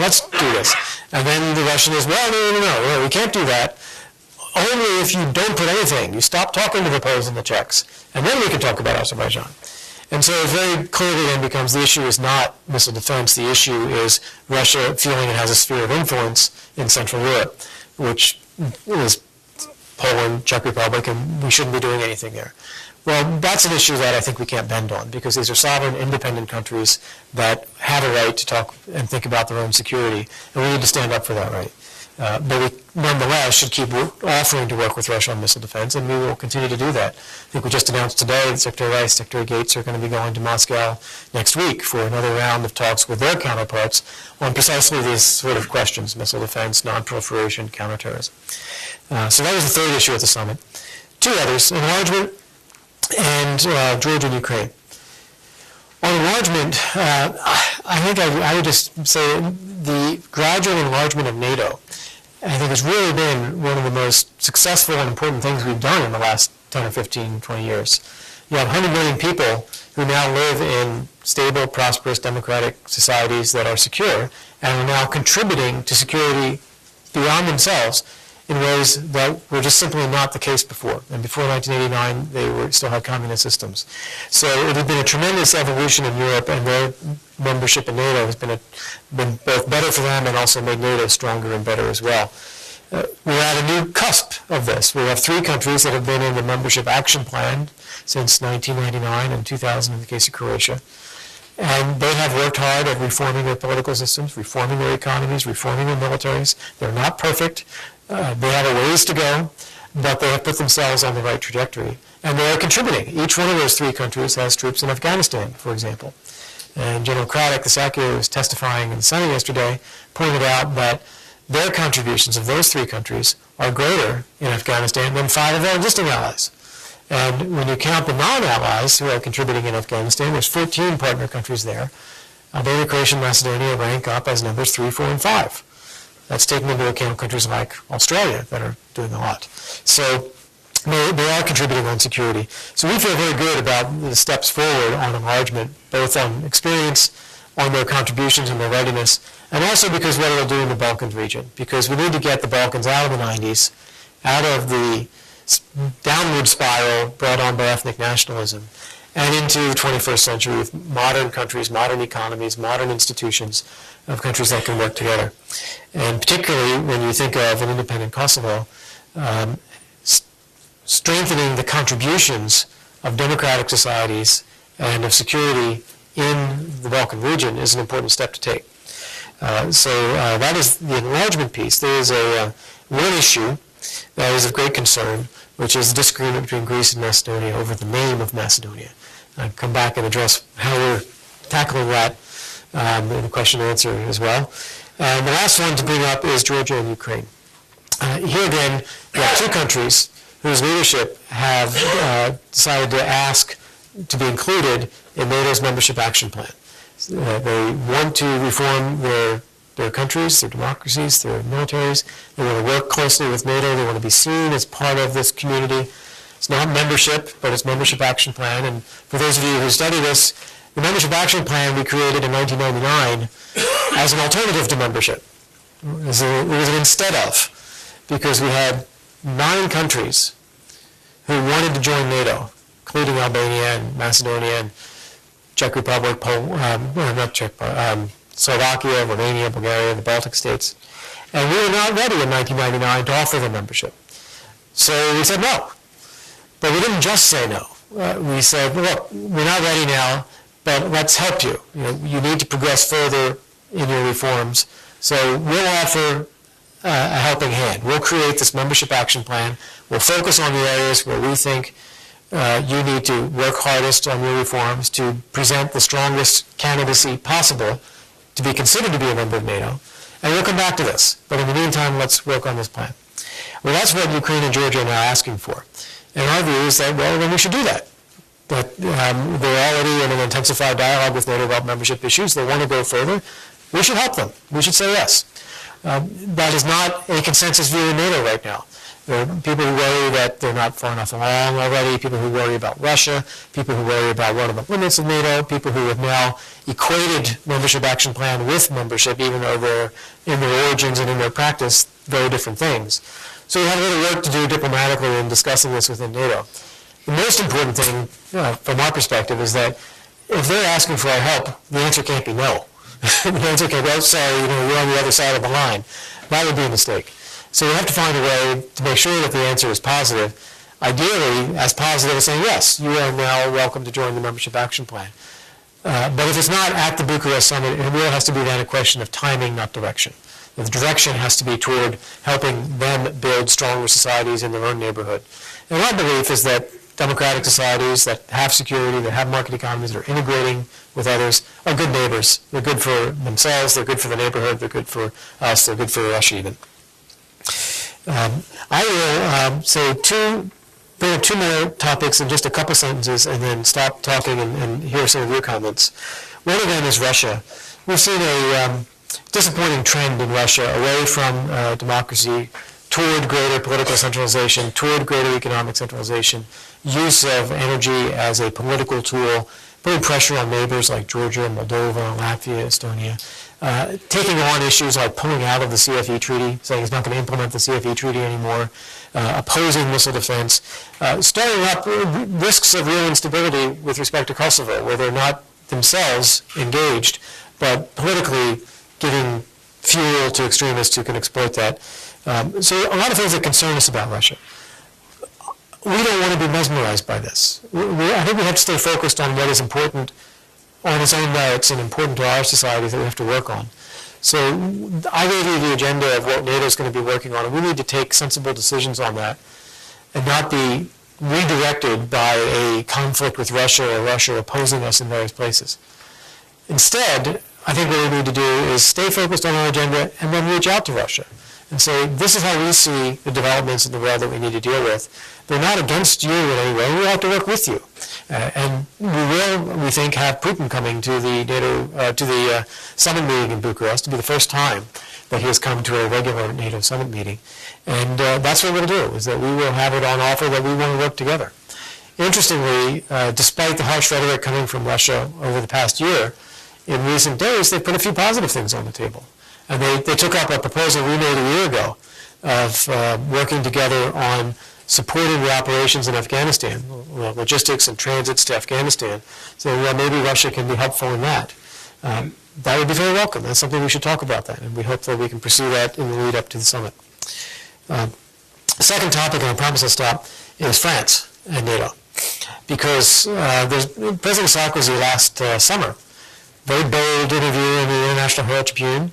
let's do this. And then the Russian is, no, we can't do that. Only if you don't put anything. You stop talking to the Poles and the Czechs. And then we can talk about Azerbaijan. And so it very clearly then becomes the issue is not missile defense. The issue is Russia feeling it has a sphere of influence in Central Europe, which is Poland, Czech Republic, and we shouldn't be doing anything there. Well, that's an issue that I think we can't bend on because these are sovereign, independent countries that have a right to talk and think about their own security, and we need to stand up for that right. But we nonetheless should keep offering to work with Russia on missile defense, and we will continue to do that. I think we just announced today that Secretary Rice, Secretary Gates are going to be going to Moscow next week for another round of talks with their counterparts on precisely these sort of questions, missile defense, non-proliferation, counterterrorism. So that was the third issue at the summit. Two others, enlargement and Georgia and Ukraine. On enlargement, I think I would just say the gradual enlargement of NATO, I think has really been one of the most successful and important things we've done in the last 10 or 15, 20 years. You have 100 million people who now live in stable, prosperous, democratic societies that are secure and are now contributing to security beyond themselves in ways that were just simply not the case before. And before 1989, they still had communist systems. So it had been a tremendous evolution in Europe, and their membership in NATO has been both better for them and also made NATO stronger and better as well. We're at a new cusp of this. We have 3 countries that have been in the membership action plan since 1999 and 2000 in the case of Croatia. And they have worked hard at reforming their political systems, reforming their economies, reforming their militaries. They're not perfect. They have a ways to go, but they have put themselves on the right trajectory. And they are contributing. Each one of those 3 countries has troops in Afghanistan, for example. And General Craddock, the SACU, who was testifying in the Senate yesterday, pointed out that their contributions of those 3 countries are greater in Afghanistan than 5 of their existing allies. And when you count the non-allies who are contributing in Afghanistan, there's 14 partner countries there. Albania, Croatia, and Macedonia rank up as numbers 3, 4, and 5. That's taking into account countries like Australia that are doing a lot. So they are contributing on security. So we feel very good about the steps forward on enlargement, both on experience, on their contributions and their readiness, and also because what it'll do in the Balkans region. Because we need to get the Balkans out of the 90s, out of the downward spiral brought on by ethnic nationalism, and into the 21st century with modern countries, modern economies, modern institutions of countries that can work together. And particularly when you think of an independent Kosovo, strengthening the contributions of democratic societies and of security in the Balkan region is an important step to take. So that is the enlargement piece. There is one issue that is of great concern, which is the disagreement between Greece and Macedonia over the name of Macedonia. I'll come back and address how we're tackling that in the question and answer as well. And the last one to bring up is Georgia and Ukraine. Here again, we have 2 countries whose leadership have decided to ask to be included in NATO's membership action plan. They want to reform their countries, their democracies, their militaries. They want to work closely with NATO. They want to be seen as part of this community. It's not membership, but it's membership action plan. And for those of you who study this, the membership action plan we created in 1999 as an alternative to membership. It was an instead of, because we had 9 countries who wanted to join NATO, including Albania and Macedonia and Czech Republic, Slovakia, Romania, Bulgaria, the Baltic states. And we were not ready in 1999 to offer them membership. So we said no. But we didn't just say no. We said, look, we're not ready now, but let's help you. You need to progress further in your reforms. So we'll offer a helping hand. We'll create this membership action plan. We'll focus on the areas where we think you need to work hardest on your reforms to present the strongest candidacy possible to be considered to be a member of NATO. And we'll come back to this. But in the meantime, let's work on this plan. Well, that's what Ukraine and Georgia are now asking for. And our view is that, well, then we should do that. that they're already in an intensified dialogue with NATO about membership issues. They want to go further. We should help them. We should say yes. That is not a consensus view in NATO right now. There are people who worry that they're not far enough along already, people who worry about Russia, people who worry about what are the limits of NATO, people who have now equated membership action plan with membership, even though they're in their origins and in their practice very different things. So we have a little work to do diplomatically in discussing this within NATO. The most important thing, from our perspective, is that if they're asking for our help, the answer can't be no. The answer can't be, oh, sorry, you're on the other side of the line. That would be a mistake. So we have to find a way to make sure that the answer is positive. Ideally, as positive as saying, yes, you are now welcome to join the membership action plan. But if it's not at the Bucharest summit, it really has to be then a question of timing, not direction. The direction has to be toward helping them build stronger societies in their own neighborhood. And my belief is that democratic societies that have security, that have market economies, that are integrating with others, are good neighbors. They're good for themselves, they're good for the neighborhood, they're good for us, they're good for Russia even. I will bring up two more topics in just a couple sentences and then stop talking and hear some of your comments. One of them is Russia. We've seen a disappointing trend in Russia away from democracy toward greater political centralization, toward greater economic centralization, use of energy as a political tool, putting pressure on neighbors like Georgia, Moldova, Latvia, Estonia, taking on issues like pulling out of the CFE treaty, saying it's not going to implement the CFE treaty anymore, opposing missile defense, starting up risks of real instability with respect to Kosovo, where they're not themselves engaged, but politically giving fuel to extremists who can exploit that. So a lot of things that concern us about Russia. We don't want to be mesmerized by this. I think we have to stay focused on what is important on its own merits and important to our society that we have to work on. So I gave you the agenda of what NATO is going to be working on, and we need to take sensible decisions on that and not be redirected by a conflict with Russia or Russia opposing us in various places. Instead, I think what we need to do is stay focused on our agenda and then reach out to Russia and say, this is how we see the developments in the world that we need to deal with. They're not against you in any way. We have to work with you. And we will, we think, have Putin coming to the NATO, to the summit meeting in Bucharest. To be the first time that he has come to a regular NATO summit meeting. And that's what we're going to do, is that we will have it on offer that we want to work together. Interestingly, despite the harsh rhetoric coming from Russia over the past year, in recent days, they've put a few positive things on the table. And they took up a proposal we made a year ago of working together on supporting the operations in Afghanistan, logistics and transits to Afghanistan. So maybe Russia can be helpful in that. That would be very welcome. That's something we should talk about that, and we hope that we can pursue that in the lead up to the summit. Second topic, and I promise I'll stop, is France and NATO. Because President Sarkozy last summer, very bold interview in the International Herald Tribune,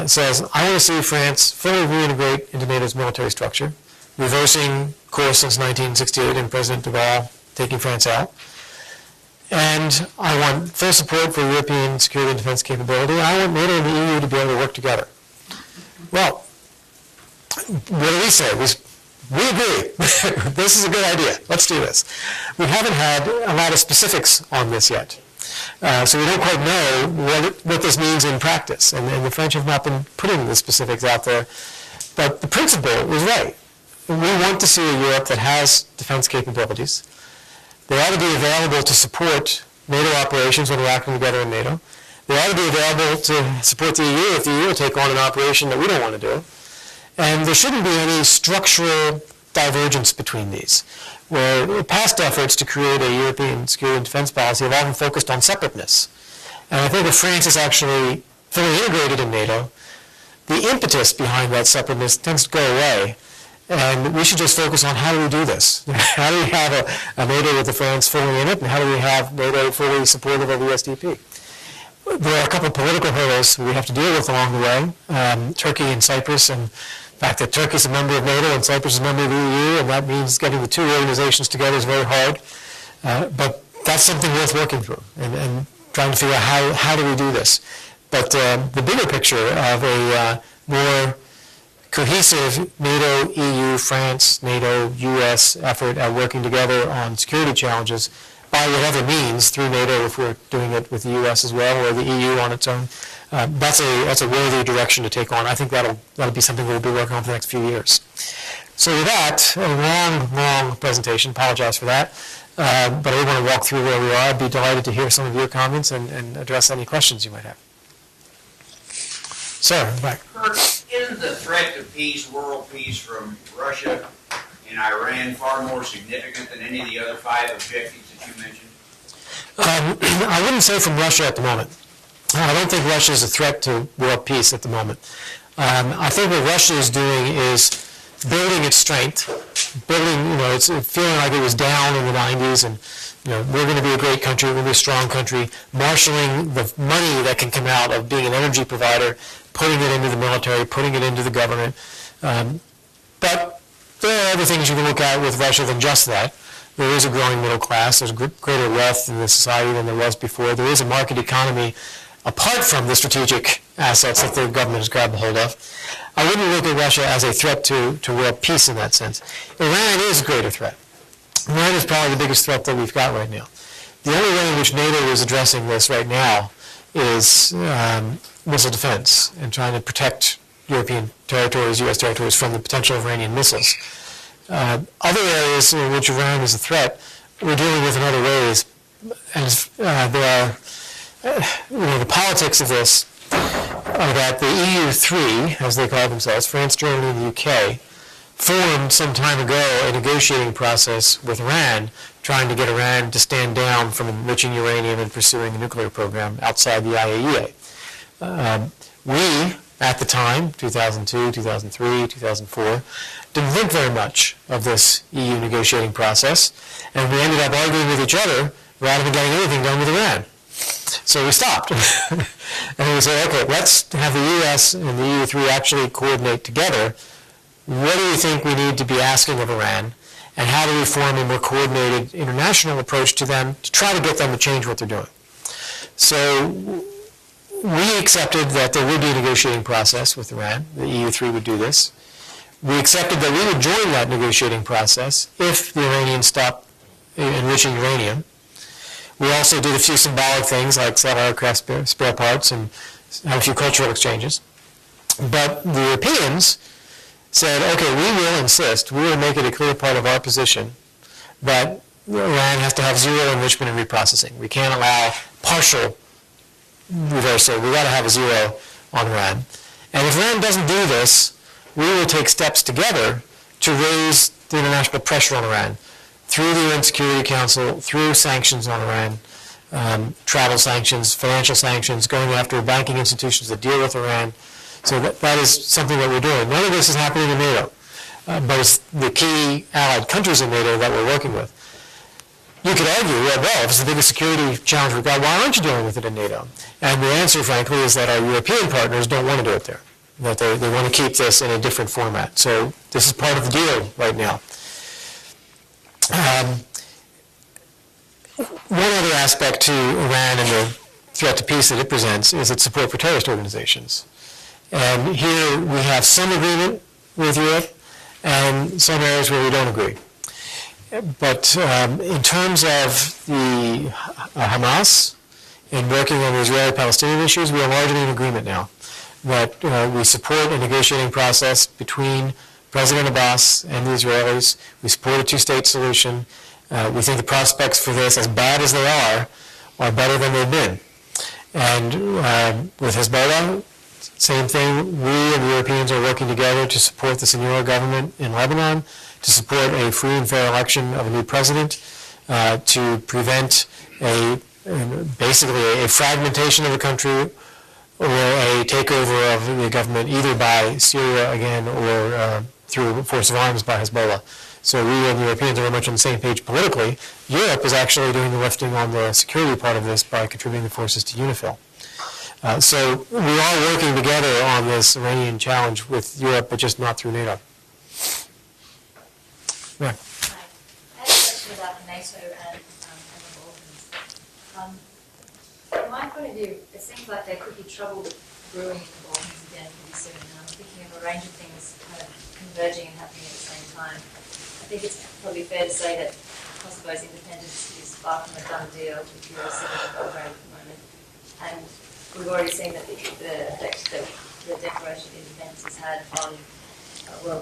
says, I want to see France fully reintegrate into NATO's military structure, reversing course since 1968 and President de Gaulle taking France out. And I want full support for European security and defense capability. I want NATO and the EU to be able to work together. Well, what do we say? We agree. This is a good idea. Let's do this. We haven't had a lot of specifics on this yet. So we don't quite know what this means in practice. And the French have not been putting the specifics out there. But the principle is right. We want to see a Europe that has defense capabilities. They ought to be available to support NATO operations when we're acting together in NATO. They ought to be available to support the EU if the EU will take on an operation that we don't want to do. And there shouldn't be any structural divergence between these, where past efforts to create a European security and defense policy have often focused on separateness. And I think if France is actually fully integrated in NATO, the impetus behind that separateness tends to go away. And we should just focus on how do we do this? How do we have a NATO with the France fully in it, and how do we have NATO fully supportive of the SDP? There are a couple of political hurdles we have to deal with along the way. Turkey and Cyprus, and the fact that Turkey is a member of NATO and Cyprus is a member of the EU, and that means getting the two organizations together is very hard. But that's something worth working through and trying to figure out how do we do this. But the bigger picture of a more cohesive NATO, EU, France, NATO, US effort at working together on security challenges by whatever means, through NATO if we're doing it with the U.S. as well, or the EU on its own. That's a worthy direction to take on. I think that'll be something we'll be working on for the next few years. So with that, a long presentation, apologize for that, but I want to walk through where we are. I'd be delighted to hear some of your comments and address any questions you might have. Sir, back. Kurt, isn't the threat to peace, world peace, from Russia and Iran far more significant than any of the other 5 objectives that you mentioned? I wouldn't say from Russia at the moment. I don't think Russia is a threat to world peace at the moment. I think what Russia is doing is building its strength, it's feeling like it was down in the 90s, and we're going to be a great country, we're going to be a strong country, marshaling the money that can come out of being an energy provider, putting it into the military, putting it into the government. But there are other things you can look at with Russia than just that. There is a growing middle class, there's greater wealth in the society than there was before, there is a market economy apart from the strategic assets that the government has grabbed a hold of. I wouldn't look at Russia as a threat to world peace in that sense. Iran is a greater threat. Iran is probably the biggest threat that we've got right now. The only way in which NATO is addressing this right now is missile defense and trying to protect European territories, U.S. territories, from the potential Iranian missiles. Other areas in which Iran is a threat, we're dealing with in other ways. And there are, the politics of this are that the EU3, as they call themselves, France, Germany, and the UK, formed some time ago a negotiating process with Iran, trying to get Iran to stand down from enriching uranium and pursuing a nuclear program outside the IAEA. We, at the time, 2002, 2003, 2004, didn't think very much of this EU negotiating process, and we ended up arguing with each other rather than getting anything done with Iran. So we stopped. And we said, okay, let's have the U.S. and the EU3 actually coordinate together. What do you think we need to be asking of Iran, and how do we form a more coordinated international approach to them to try to get them to change what they're doing? So we accepted that there would be a negotiating process with Iran. The EU3 would do this. We accepted that we would join that negotiating process if the Iranians stopped enriching uranium. We also did a few symbolic things like sell aircraft spare parts and have a few cultural exchanges. But the Europeans said, okay, we will insist, we will make it a clear part of our position that Iran has to have zero enrichment and reprocessing. We can't allow partial reversal. We've got to have a zero on Iran. And if Iran doesn't do this, we will take steps together to raise the international pressure on Iran through the UN Security Council, through sanctions on Iran, travel sanctions, financial sanctions, going after banking institutions that deal with Iran. So that is something that we're doing. None of this is happening in NATO, but it's the key allied countries in NATO that we're working with. You could argue, well, if it's the biggest security challenge we've got, why aren't you dealing with it in NATO? And the answer, frankly, is that our European partners don't want to do it there, that they want to keep this in a different format. So this is part of the deal right now. One other aspect to Iran and the threat to peace that it presents is its support for terrorist organizations. And here we have some agreement with Europe and some areas where we don't agree. But in terms of the Hamas and working on the Israeli-Palestinian issues, we are largely in agreement now that we support a negotiating process between President Abbas and the Israelis. We support a two-state solution. We think the prospects for this, as bad as they are better than they've been. And with Hezbollah, same thing. We and the Europeans are working together to support the Senora government in Lebanon, to support a free and fair election of a new president, to prevent basically a fragmentation of the country or a takeover of the government either by Syria again or through force of arms by Hezbollah. So we and the Europeans are very much on the same page politically. Europe is actually doing the lifting on the security part of this by contributing the forces to UNIFIL. So we are working together on this Iranian challenge with Europe, but just not through NATO. Yeah. Hi. I have a question about NATO and the Balkans. From my point of view, it seems like there could be trouble brewing in the Balkans again pretty soon, and I'm thinking of a range of things kind of converging and happening at the same time. I think it's probably fair to say that Kosovo's independence is far from a done deal if you're sitting in Belgrade at the moment. And we've already seen that the effect that the Declaration of Independence has had on,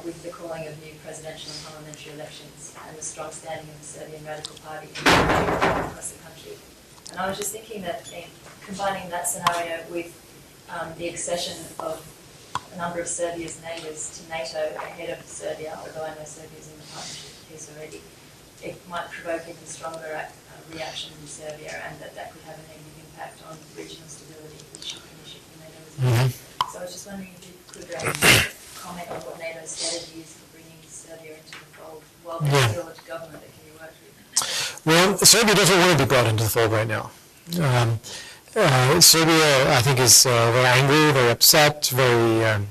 with the calling of new presidential and parliamentary elections and the strong standing of the Serbian Radical Party across the country. And I was just thinking that combining that scenario with the accession of a number of Serbia's neighbours to NATO ahead of Serbia, although I know Serbia's in the partnership piece already, it might provoke even stronger reaction from Serbia, and that could have a negative impact on regional stability, which should be an issue for NATO as well. So I was just wondering if you could comment on what NATO's strategy is for bringing Serbia into the fold while there's still a government that can be worked with. Well, Serbia doesn't want to be brought into the fold right now. Serbia, I think, is very angry, very upset, very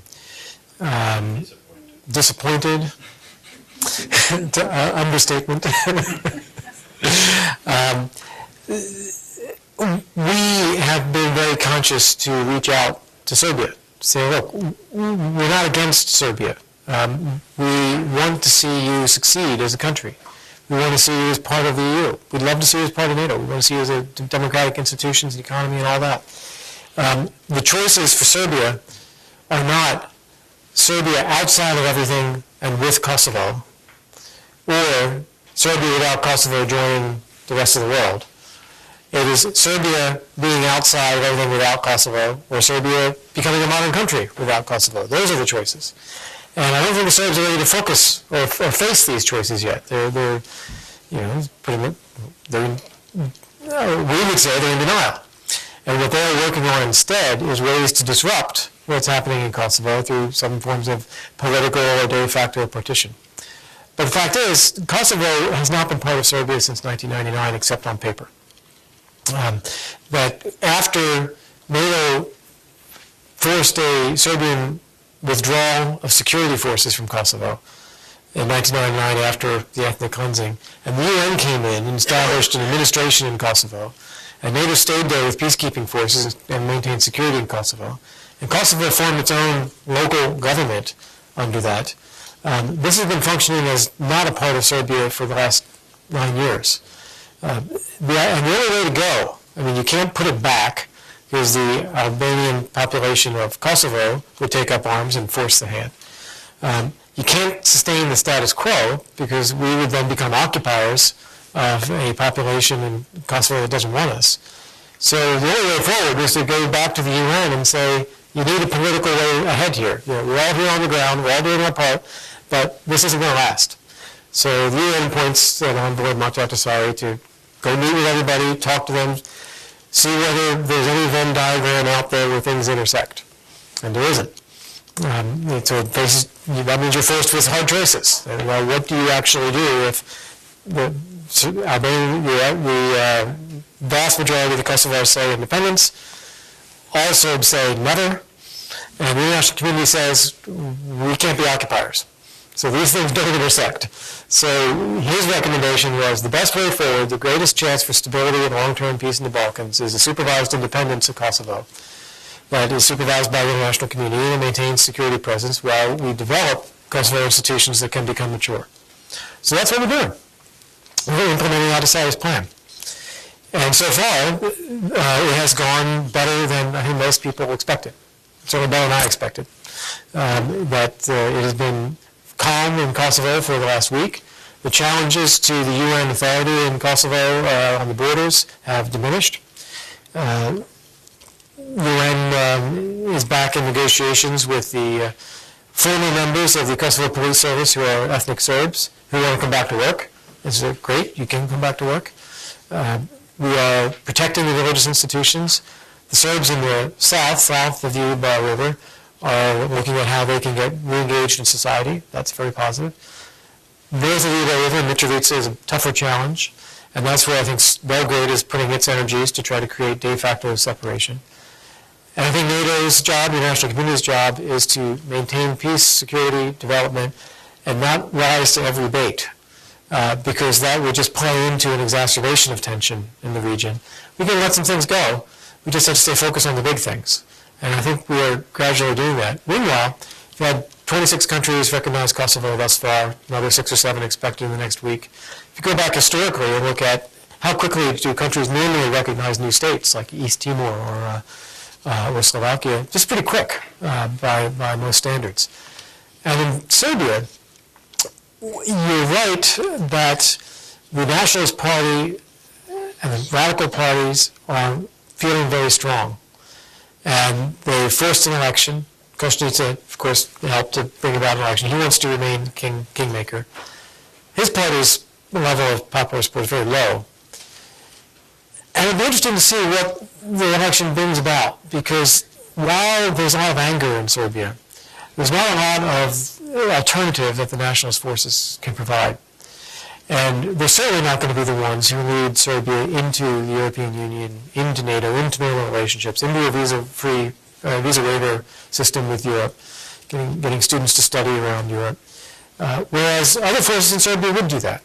disappointed. Understatement. We have been very conscious to reach out to Serbia, to say, look, we're not against Serbia. We want to see you succeed as a country. We want to see you as part of the EU. We'd love to see you as part of NATO. We want to see you as a democratic institutions, the economy, and all that. The choices for Serbia are not Serbia outside of everything and with Kosovo, or Serbia without Kosovo joining the rest of the world. It is Serbia being outside of everything without Kosovo, or Serbia becoming a modern country without Kosovo. Those are the choices. And I don't think the Serbs are ready to focus or face these choices yet. They're pretty much, we would say they're in denial. And what they're working on instead is ways to disrupt what's happening in Kosovo through some forms of political or de facto partition. But the fact is, Kosovo has not been part of Serbia since 1999, except on paper. But after NATO forced a Serbian withdrawal of security forces from Kosovo in 1999 after the ethnic cleansing, and the UN came in and established an administration in Kosovo, and NATO stayed there with peacekeeping forces and maintained security in Kosovo. And Kosovo formed its own local government under that. This has been functioning as not a part of Serbia for the last 9 years. And the only way to go, I mean, you can't put it back, because the Albanian population of Kosovo would take up arms and force the hand. You can't sustain the status quo, because we would then become occupiers of a population in Kosovo that doesn't want us. So the only way forward is to go back to the UN and say, you need a political way ahead here. You know, we're all here on the ground, we're all doing our part, but this isn't going to last. So the UN points an envoy, Matatasari, to go meet with everybody, talk to them, see whether there's any Venn diagram out there where things intersect. And there isn't. So that means you're faced with hard choices. And, well, what do you actually do if the vast majority of the Kosovars say independence, all Serbs say never, and the international community says we can't be occupiers. So these things don't intersect. So his recommendation was the best way forward, the greatest chance for stability and long-term peace in the Balkans is a supervised independence of Kosovo that is supervised by the international community and maintains security presence while we develop Kosovo institutions that can become mature. So that's what we're doing. We're implementing Adesai's plan. And so far, it has gone better than I think most people expected. Certainly better than I expected. It has been calm in Kosovo for the last week. The challenges to the UN authority in Kosovo on the borders have diminished. UN is back in negotiations with the former members of the Kosovo Police Service who are ethnic Serbs who want to come back to work. It's great, you can come back to work. We are protecting the religious institutions. The Serbs in the south of the Uba River, are looking at how they can get re-engaged in society. That's very positive. North of the Uba River, Mitrovica is a tougher challenge, and that's where I think Belgrade is putting its energies to try to create de facto separation. And I think NATO's job, the international community's job, is to maintain peace, security, development, and not rise to every bait, because that would just play into an exacerbation of tension in the region. We can let some things go. We just have to stay focused on the big things. And I think we are gradually doing that. Meanwhile, we've had 26 countries recognize Kosovo thus far, another 6 or 7 expected in the next week. you go back historically and look at how quickly do countries normally recognize new states, like East Timor or Slovakia, just pretty quick by most standards. And in Serbia, you're right that the Nationalist Party and the radical parties are feeling very strong. And they forced an election. Kostunica, of course, helped to bring about an election. He wants to remain kingmaker. His party's level of popular support is very low. And it'll be interesting to see what the election brings about, because while there's a lot of anger in Serbia, there's not a lot of alternative that the nationalist forces can provide. And they're certainly not going to be the ones who lead Serbia into the European Union, into NATO, into normal relationships, into a visa-free, visa waiver system with Europe, getting students to study around Europe. Whereas other forces in Serbia would do that.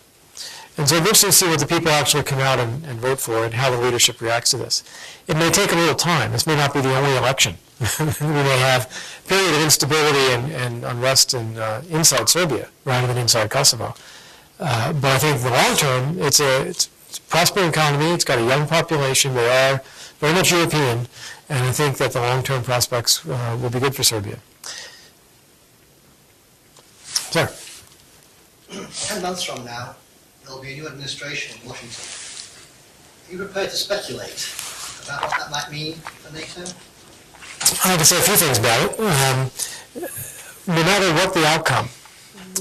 And so it'll be interesting to see what the people actually come out and vote for and how the leadership reacts to this. It may take a little time. This may not be the only election. We may have a period of instability and unrest inside Serbia rather than inside Kosovo. But I think in the long term, it's a prospering economy. It's got a young population. They are very much European. And I think that the long-term prospects will be good for Serbia. Sir? 10 months from now, there'll be a new administration in Washington. Are you prepared to speculate about what that might mean for NATO? I can say a few things about it. No matter what the outcome,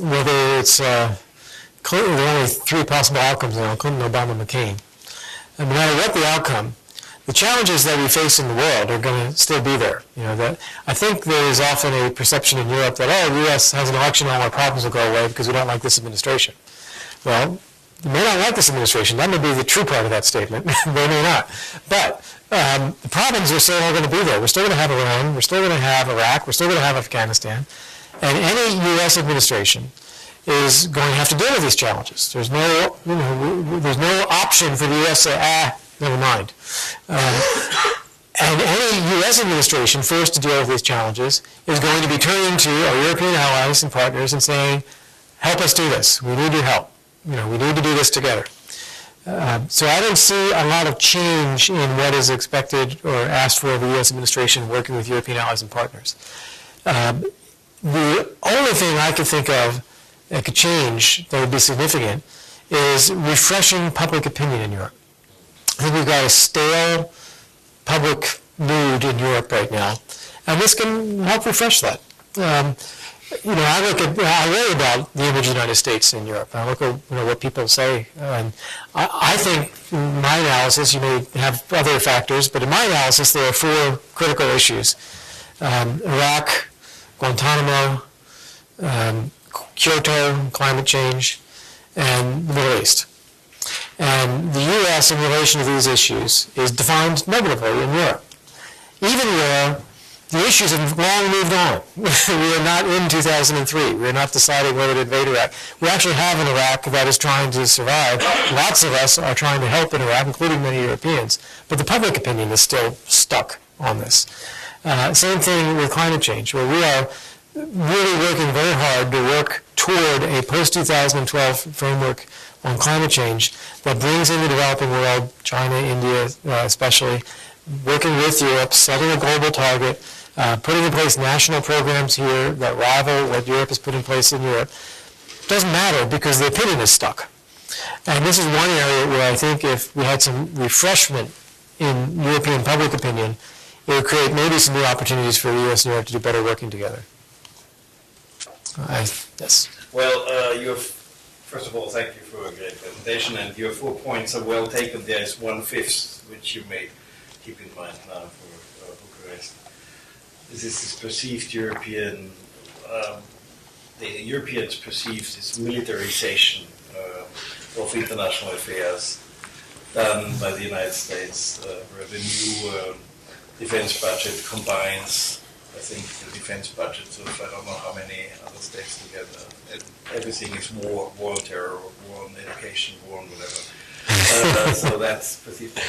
whether it's clearly there are only three possible outcomes now, Clinton, Obama, McCain. And no matter what the outcome, the challenges that we face in the world are going to still be there. You know, that I think there is often a perception in Europe that, oh, the U.S. has an election, all our problems will go away because we don't like this administration. Well, you may not like this administration. That may be the true part of that statement. They may not. But the problems are still going to be there. We're still going to have Iran. We're still going to have Iraq. We're still going to have Afghanistan. And any U.S. administration is going to have to deal with these challenges. There's no, there's no option for the U.S. to say, never mind. And any U.S. administration forced to deal with these challenges is going to be turning to our European allies and partners and saying, help us do this. We need your help. We need to do this together. So I don't see a lot of change in what is expected or asked for of the U.S. administration working with European allies and partners. The only thing I could think of that could change, that would be significant, is refreshing public opinion in Europe. I think we've got a stale public mood in Europe right now, and this can help refresh that. I worry about the image of the United States in Europe. I look at what people say, and I think in my analysis, you may have other factors, but in my analysis, there are four critical issues: Iraq, Guantanamo, Kyoto, climate change, and the Middle East. And the U.S. in relation to these issues is defined negatively in Europe, even where the issues have long moved on. We are not in 2003. We are not deciding whether to invade Iraq. We actually have an Iraq that is trying to survive. Lots of us are trying to help in Iraq, including many Europeans. But the public opinion is still stuck on this. Same thing with climate change, where we are really working very hard to work toward a post-2012 framework on climate change that brings in the developing world, China, India especially, working with Europe, setting a global target, putting in place national programs here that rival what Europe has put in place in Europe. Doesn't matter because the opinion is stuck. And this is one area where I think if we had some refreshment in European public opinion, it would create maybe some new opportunities for the U.S. and Europe to do better working together. Yes. Well, first of all, thank you for a great presentation, and your 4 points are well taken. There is 1/5 which you may keep in mind now for Bucharest. This is this perceived European, the Europeans perceive this militarization of international affairs done by the United States, where the new defense budget combines, I think, the defense budgets of I don't know how many other states together. And everything is war on terror, war on education, war on whatever. So that's perceived.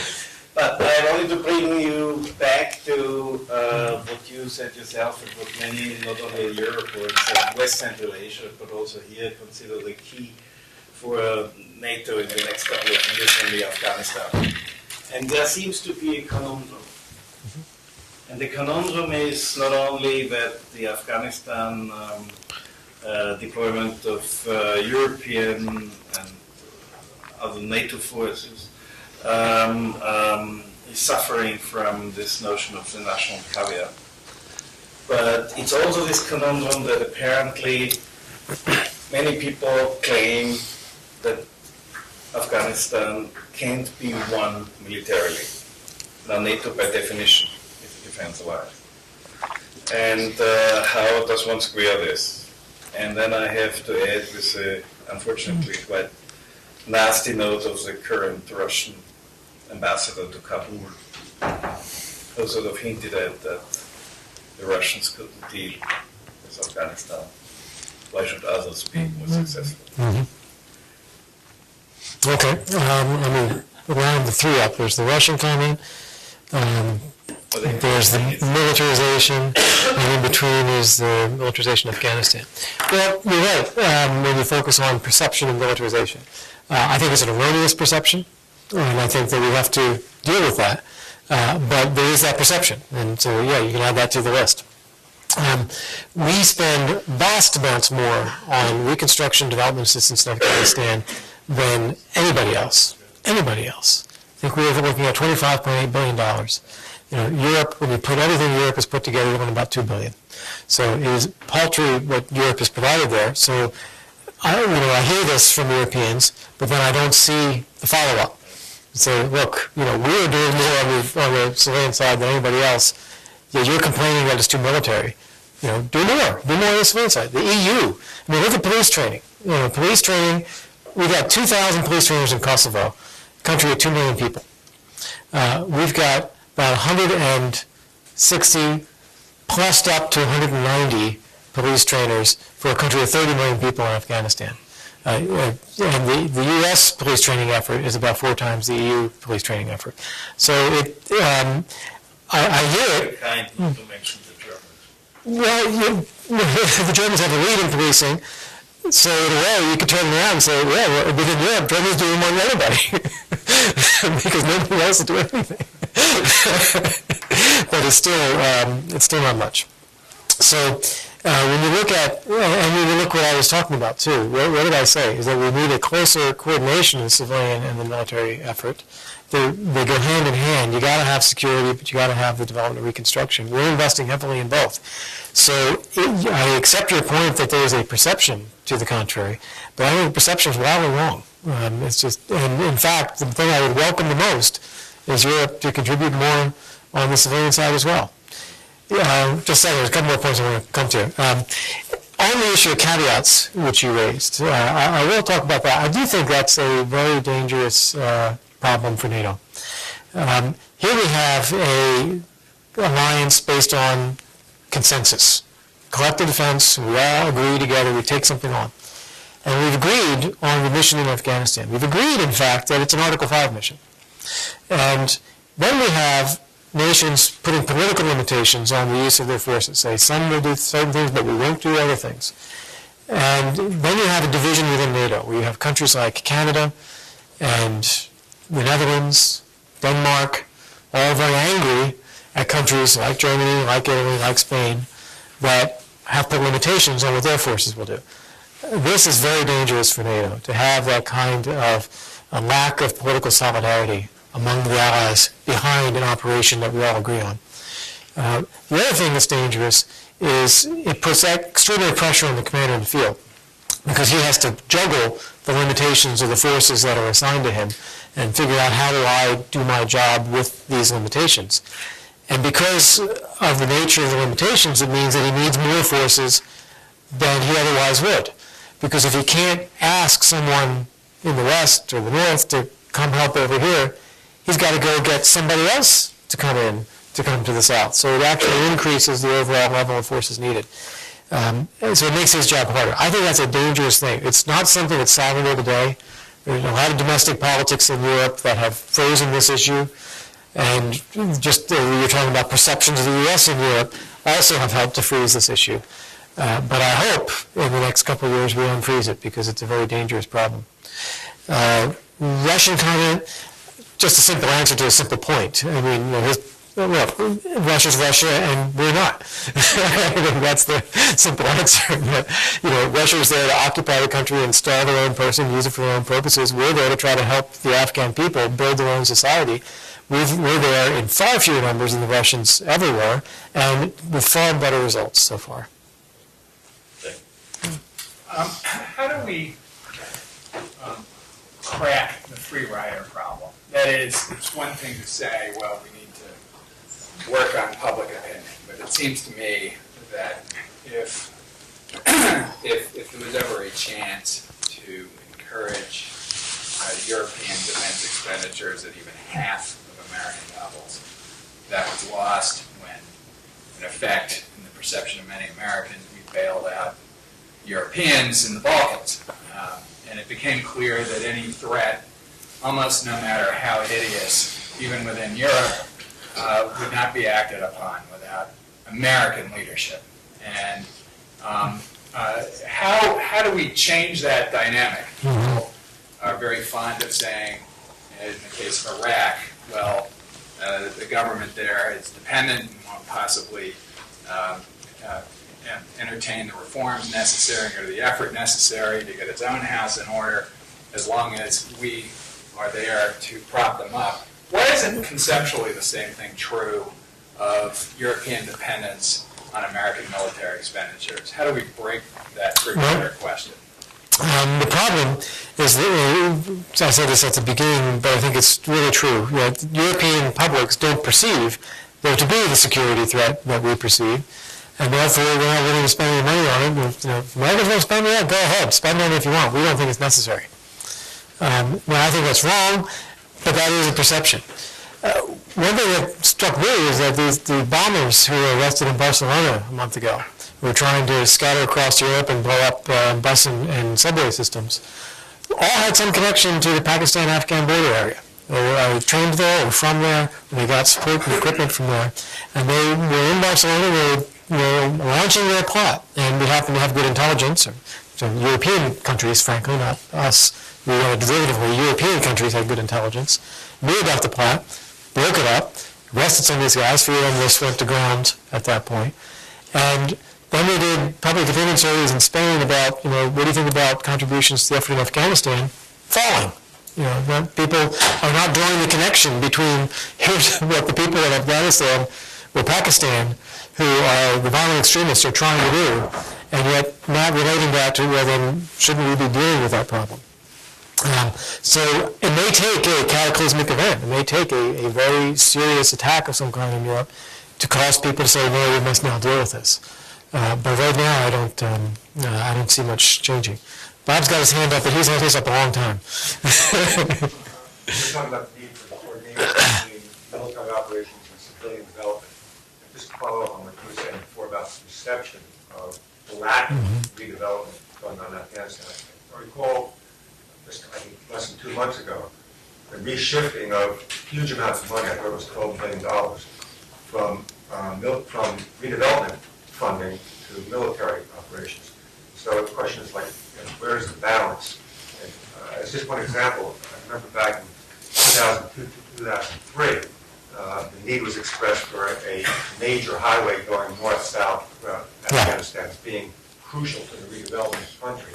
But I wanted to bring you back to what you said yourself and what many, not only in Europe or in West Central Asia, but also here, consider the key for NATO in the next couple of years in the Afghanistan. And there seems to be a conundrum. And the conundrum is not only that the Afghanistan deployment of European and other NATO forces is suffering from this notion of the national caveat. But it's also this conundrum that apparently many people claim that Afghanistan can't be won militarily. Now, NATO, by definition, is a defense alliance. And how does one square this? And then I have to add with a, unfortunately, quite nasty note of the current Russian ambassador to Kabul, who sort of hinted at that the Russians couldn't deal with Afghanistan. Why should others be more successful? Okay, I mean, round the three up. There's the Russian comment, there's the militarization, and in between is the militarization of Afghanistan. Well, you're right when you focus on perception and militarization. I think it's an erroneous perception, and I think that we have to deal with that. But there is that perception, and so yeah, you can add that to the list. We spend vast amounts more on reconstruction development assistance in Afghanistan than anybody else. Anybody else. I think we are looking at $25.8 billion. You know, Europe, when you put everything Europe has put together, you're looking at about $2 billion. So it is paltry what Europe has provided there. So I hear this from Europeans, but then I don't see the follow-up. So look, we're doing more on the civilian side than anybody else. Yeah, you're complaining that it's too military. Do more on the civilian side. The EU, look at police training. Police training, we've got 2,000 police trainers in Kosovo, a country of 2 million people. We've got about 160, plus up to 190 police trainers for a country of 30 million people in Afghanistan. And the U.S. police training effort is about 4 times the EU police training effort. So I hear it. Kind not to mention the Germans. Well, the Germans have a lead in policing, so in a way you could turn around and say, well, within Europe, Germany's doing more than anybody because nobody else is doing anything. But it's still not much. So when you look at, and when you look what I was talking about too, what did I say? Is that we need a closer coordination of the civilian and the military effort. They go hand in hand. You got to have security, but you got to have the development and reconstruction. We're investing heavily in both. So I accept your point that there is a perception to the contrary, but I think the perception is wildly wrong. It's just, and in fact, the thing I would welcome the most is Europe to contribute more on the civilian side as well. Just a second, there's a couple more points I want to come to. On the issue of caveats, which you raised, I will talk about that. I do think that's a very dangerous problem for NATO. Here we have an alliance based on consensus. Collective defense, we all agree together, we take something on. And we've agreed on the mission in Afghanistan. We've agreed, in fact, that it's an Article 5 mission. And then we have nations putting political limitations on the use of their forces. Say, some will do certain things, but we won't do other things. And then you have a division within NATO, where you have countries like Canada and the Netherlands, Denmark, all very angry at countries like Germany, like Italy, like Spain, that have put limitations on what their forces will do. This is very dangerous for NATO, to have that kind of a lack of political solidarity among the allies behind an operation that we all agree on. The other thing that's dangerous is it puts extraordinary pressure on the commander in the field, because he has to juggle the limitations of the forces that are assigned to him and figure out, how do I do my job with these limitations? And because of the nature of the limitations, it means that he needs more forces than he otherwise would. Because if he can't ask someone in the West or the North to come help over here, he's got to go get somebody else to come in, to come to the South. So it actually increases the overall level of forces needed. So it makes his job harder. I think that's a dangerous thing. It's not something that's solvable today. There's a lot of domestic politics in Europe that have frozen this issue. And just you're talking about perceptions of the U.S. in Europe also have helped to freeze this issue. But I hope in the next couple of years we unfreeze it, because it's a very dangerous problem. Russian comment, just a simple answer to a simple point. I mean, Russia's Russia and we're not. I think that's the simple answer. But, Russia's there to occupy the country, install their own person, use it for their own purposes. We're there to try to help the Afghan people build their own society. We're there in far fewer numbers than the Russians ever were, and with far better results so far. How do we crack the free rider problem? That is, it's one thing to say, well, we need to work on public opinion, but it seems to me that if there was ever a chance to encourage European defense expenditures at even half of American levels, that was lost when, in effect, in the perception of many Americans, we bailed out Europeans in the Balkans. And it became clear that any threat, almost no matter how hideous, even within Europe, would not be acted upon without American leadership. And how do we change that dynamic? People are very fond of saying, in the case of Iraq, well, the government there is dependent and won't possibly entertain the reforms necessary or the effort necessary to get its own house in order, as long as we are there to prop them up. Why isn't conceptually the same thing true of European dependence on American military expenditures? How do we break that free rider question? The problem is that, I said this at the beginning, but I think it's really true. European publics don't perceive there to be the security threat that we perceive, and therefore we're not willing to spend any money on it. If Americans want to spend it, go ahead, spend it if you want. We don't think it's necessary. Now, I think that's wrong, but that is a perception. One thing that struck me is that the bombers who were arrested in Barcelona a month ago, who were trying to scatter across Europe and blow up bus and subway systems, all had some connection to the Pakistan-Afghan border area. They were trained there or from there, and they got support and equipment from there. And they were in Barcelona, they were launching their plot, and we happen to have good intelligence. So European countries, frankly, not us. We derivatively, European countries had good intelligence. Knew about the plot, broke it up, arrested some of these guys, few of them just went to ground at that point. And then we did public opinion surveys in Spain about, what do you think about contributions to the effort in Afghanistan? Falling. People are not drawing the connection between here's what the people in Afghanistan or Pakistan, who are the violent extremists, are trying to do, and yet not relating that to, well, then shouldn't we be dealing with that problem? So it may take a cataclysmic event. It may take a very serious attack of some kind in Europe to cause people to say, no, we must now deal with this. But right now, I don't see much changing. Bob's got his hand up, but he's had his up a long time. We're talking about the need for coordination between military operations and civilian development. And just to follow up on what you were saying before about the perception of the lack of redevelopment going on in Afghanistan. I recall, just I think less than 2 months ago, the reshifting of huge amounts of money, I thought it was $12 billion, from redevelopment funding to military operations. So the question is where is the balance? And, as just one example, I remember back in 2002 to 2003, the need was expressed for a major highway going north-south throughout Afghanistan as being crucial to the redevelopment of the country.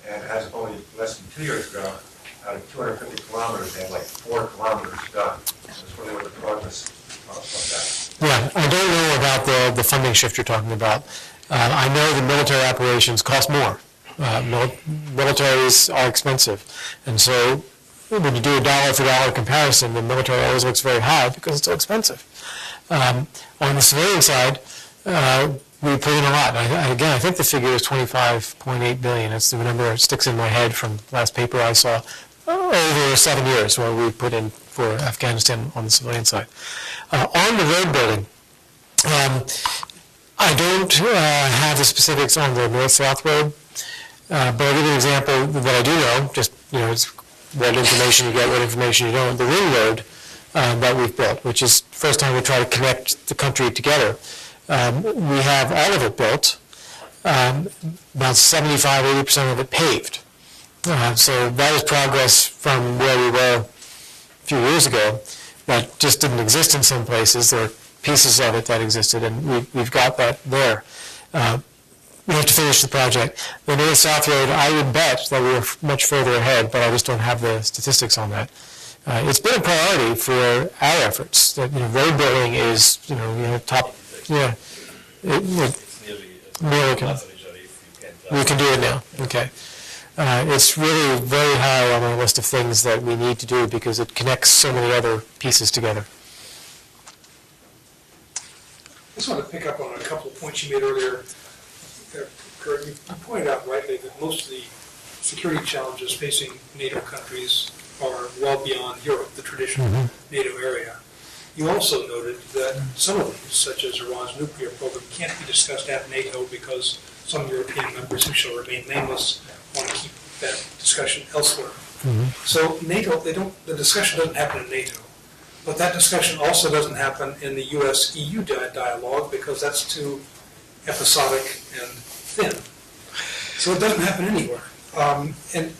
And as of only less than 2 years ago, out of 250 kilometers, they had 4 kilometers done. I was wondering what the progress of that. Yeah, I don't know about the funding shift you're talking about. I know the military operations cost more. Militaries are expensive. And so when you do a dollar-for-dollar comparison, the military always looks very high because it's so expensive. On the civilian side, we put in a lot. Again, I think the figure is $25.8 billion. That's the number that sticks in my head from the last paper I saw. Over 7 years where we put in for Afghanistan on the civilian side. On the road building, I don't have the specifics on the north-south road, but I'll give you an example that I do know, just, it's what information you get, what information you don't. The ring road that we've built, which is the first time we try to connect the country together. We have all of it built. about 75, 80% of it paved. So that is progress from where we were a few years ago. That just didn't exist in some places. There are pieces of it that existed, and we've got that there. We have to finish the project. The North-South Road, I would bet that we're much further ahead, but I just don't have the statistics on that. It's been a priority for our efforts. That road building is top. Yeah, It's nearly we can do it now. Okay. It's really very high on our list of things that we need to do because it connects so many other pieces together. I just want to pick up on a couple of points you made earlier. Kurt, you pointed out rightly that most of the security challenges facing NATO countries are well beyond Europe, the traditional NATO area. You also noted that some of them, such as Iran's nuclear program, can't be discussed at NATO because some European members who shall remain nameless want to keep that discussion elsewhere. So NATO, the discussion doesn't happen in NATO, but that discussion also doesn't happen in the U.S.-EU dialogue because that's too episodic and thin. So it doesn't happen anywhere. And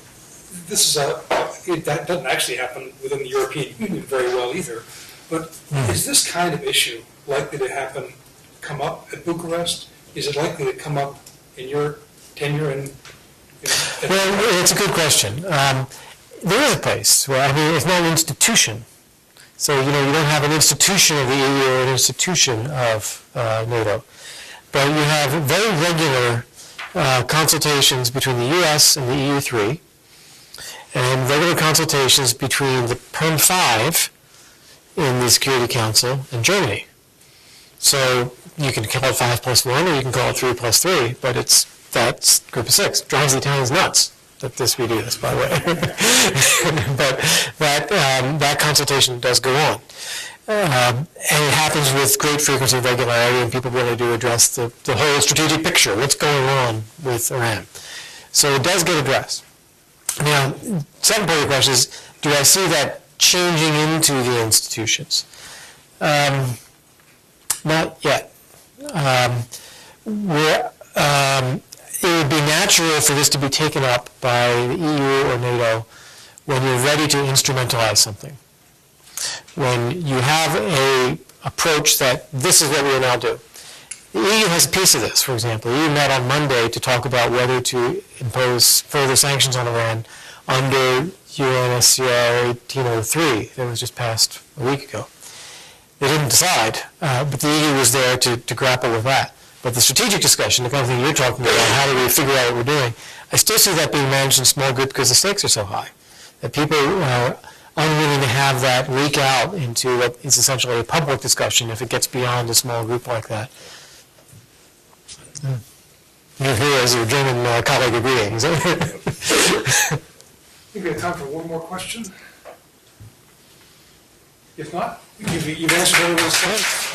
this is that doesn't actually happen within the European Union very well either. But is this kind of issue likely to come up at Bucharest? Is it likely to come up in your tenure in Well, it's a good question. There is a place where, it's not an institution. So, you don't have an institution of the EU or an institution of NATO. But you have very regular consultations between the US and the EU3, and regular consultations between the Perm 5 in the Security Council and Germany. So you can call it 5+1 or you can call it 3+3, but that's group of 6. Drives the Italians nuts that we do this, by the way. But that consultation does go on. And it happens with great frequency and regularity, and people really do address the whole strategic picture, what's going on with Iran. So it does get addressed. Now, second part of the question is, do I see that changing into the institutions? Not yet. It would be natural for this to be taken up by the EU or NATO when you're ready to instrumentalize something. When you have an approach that this is what we will now do. The EU has a piece of this, for example. The EU met on Monday to talk about whether to impose further sanctions on Iran under UNSCR 1803 that was just passed a week ago. They didn't decide, but the EU was there to grapple with that. But the strategic discussion, the kind of thing you're talking about, how do we figure out what we're doing, I still see that being managed in small groups because the stakes are so high. That people are unwilling to have that leak out into what is essentially a public discussion if it gets beyond a small group like that. You're here as your German colleague agreeing. I think we have time for one more question. If not, you've answered everyone's questions.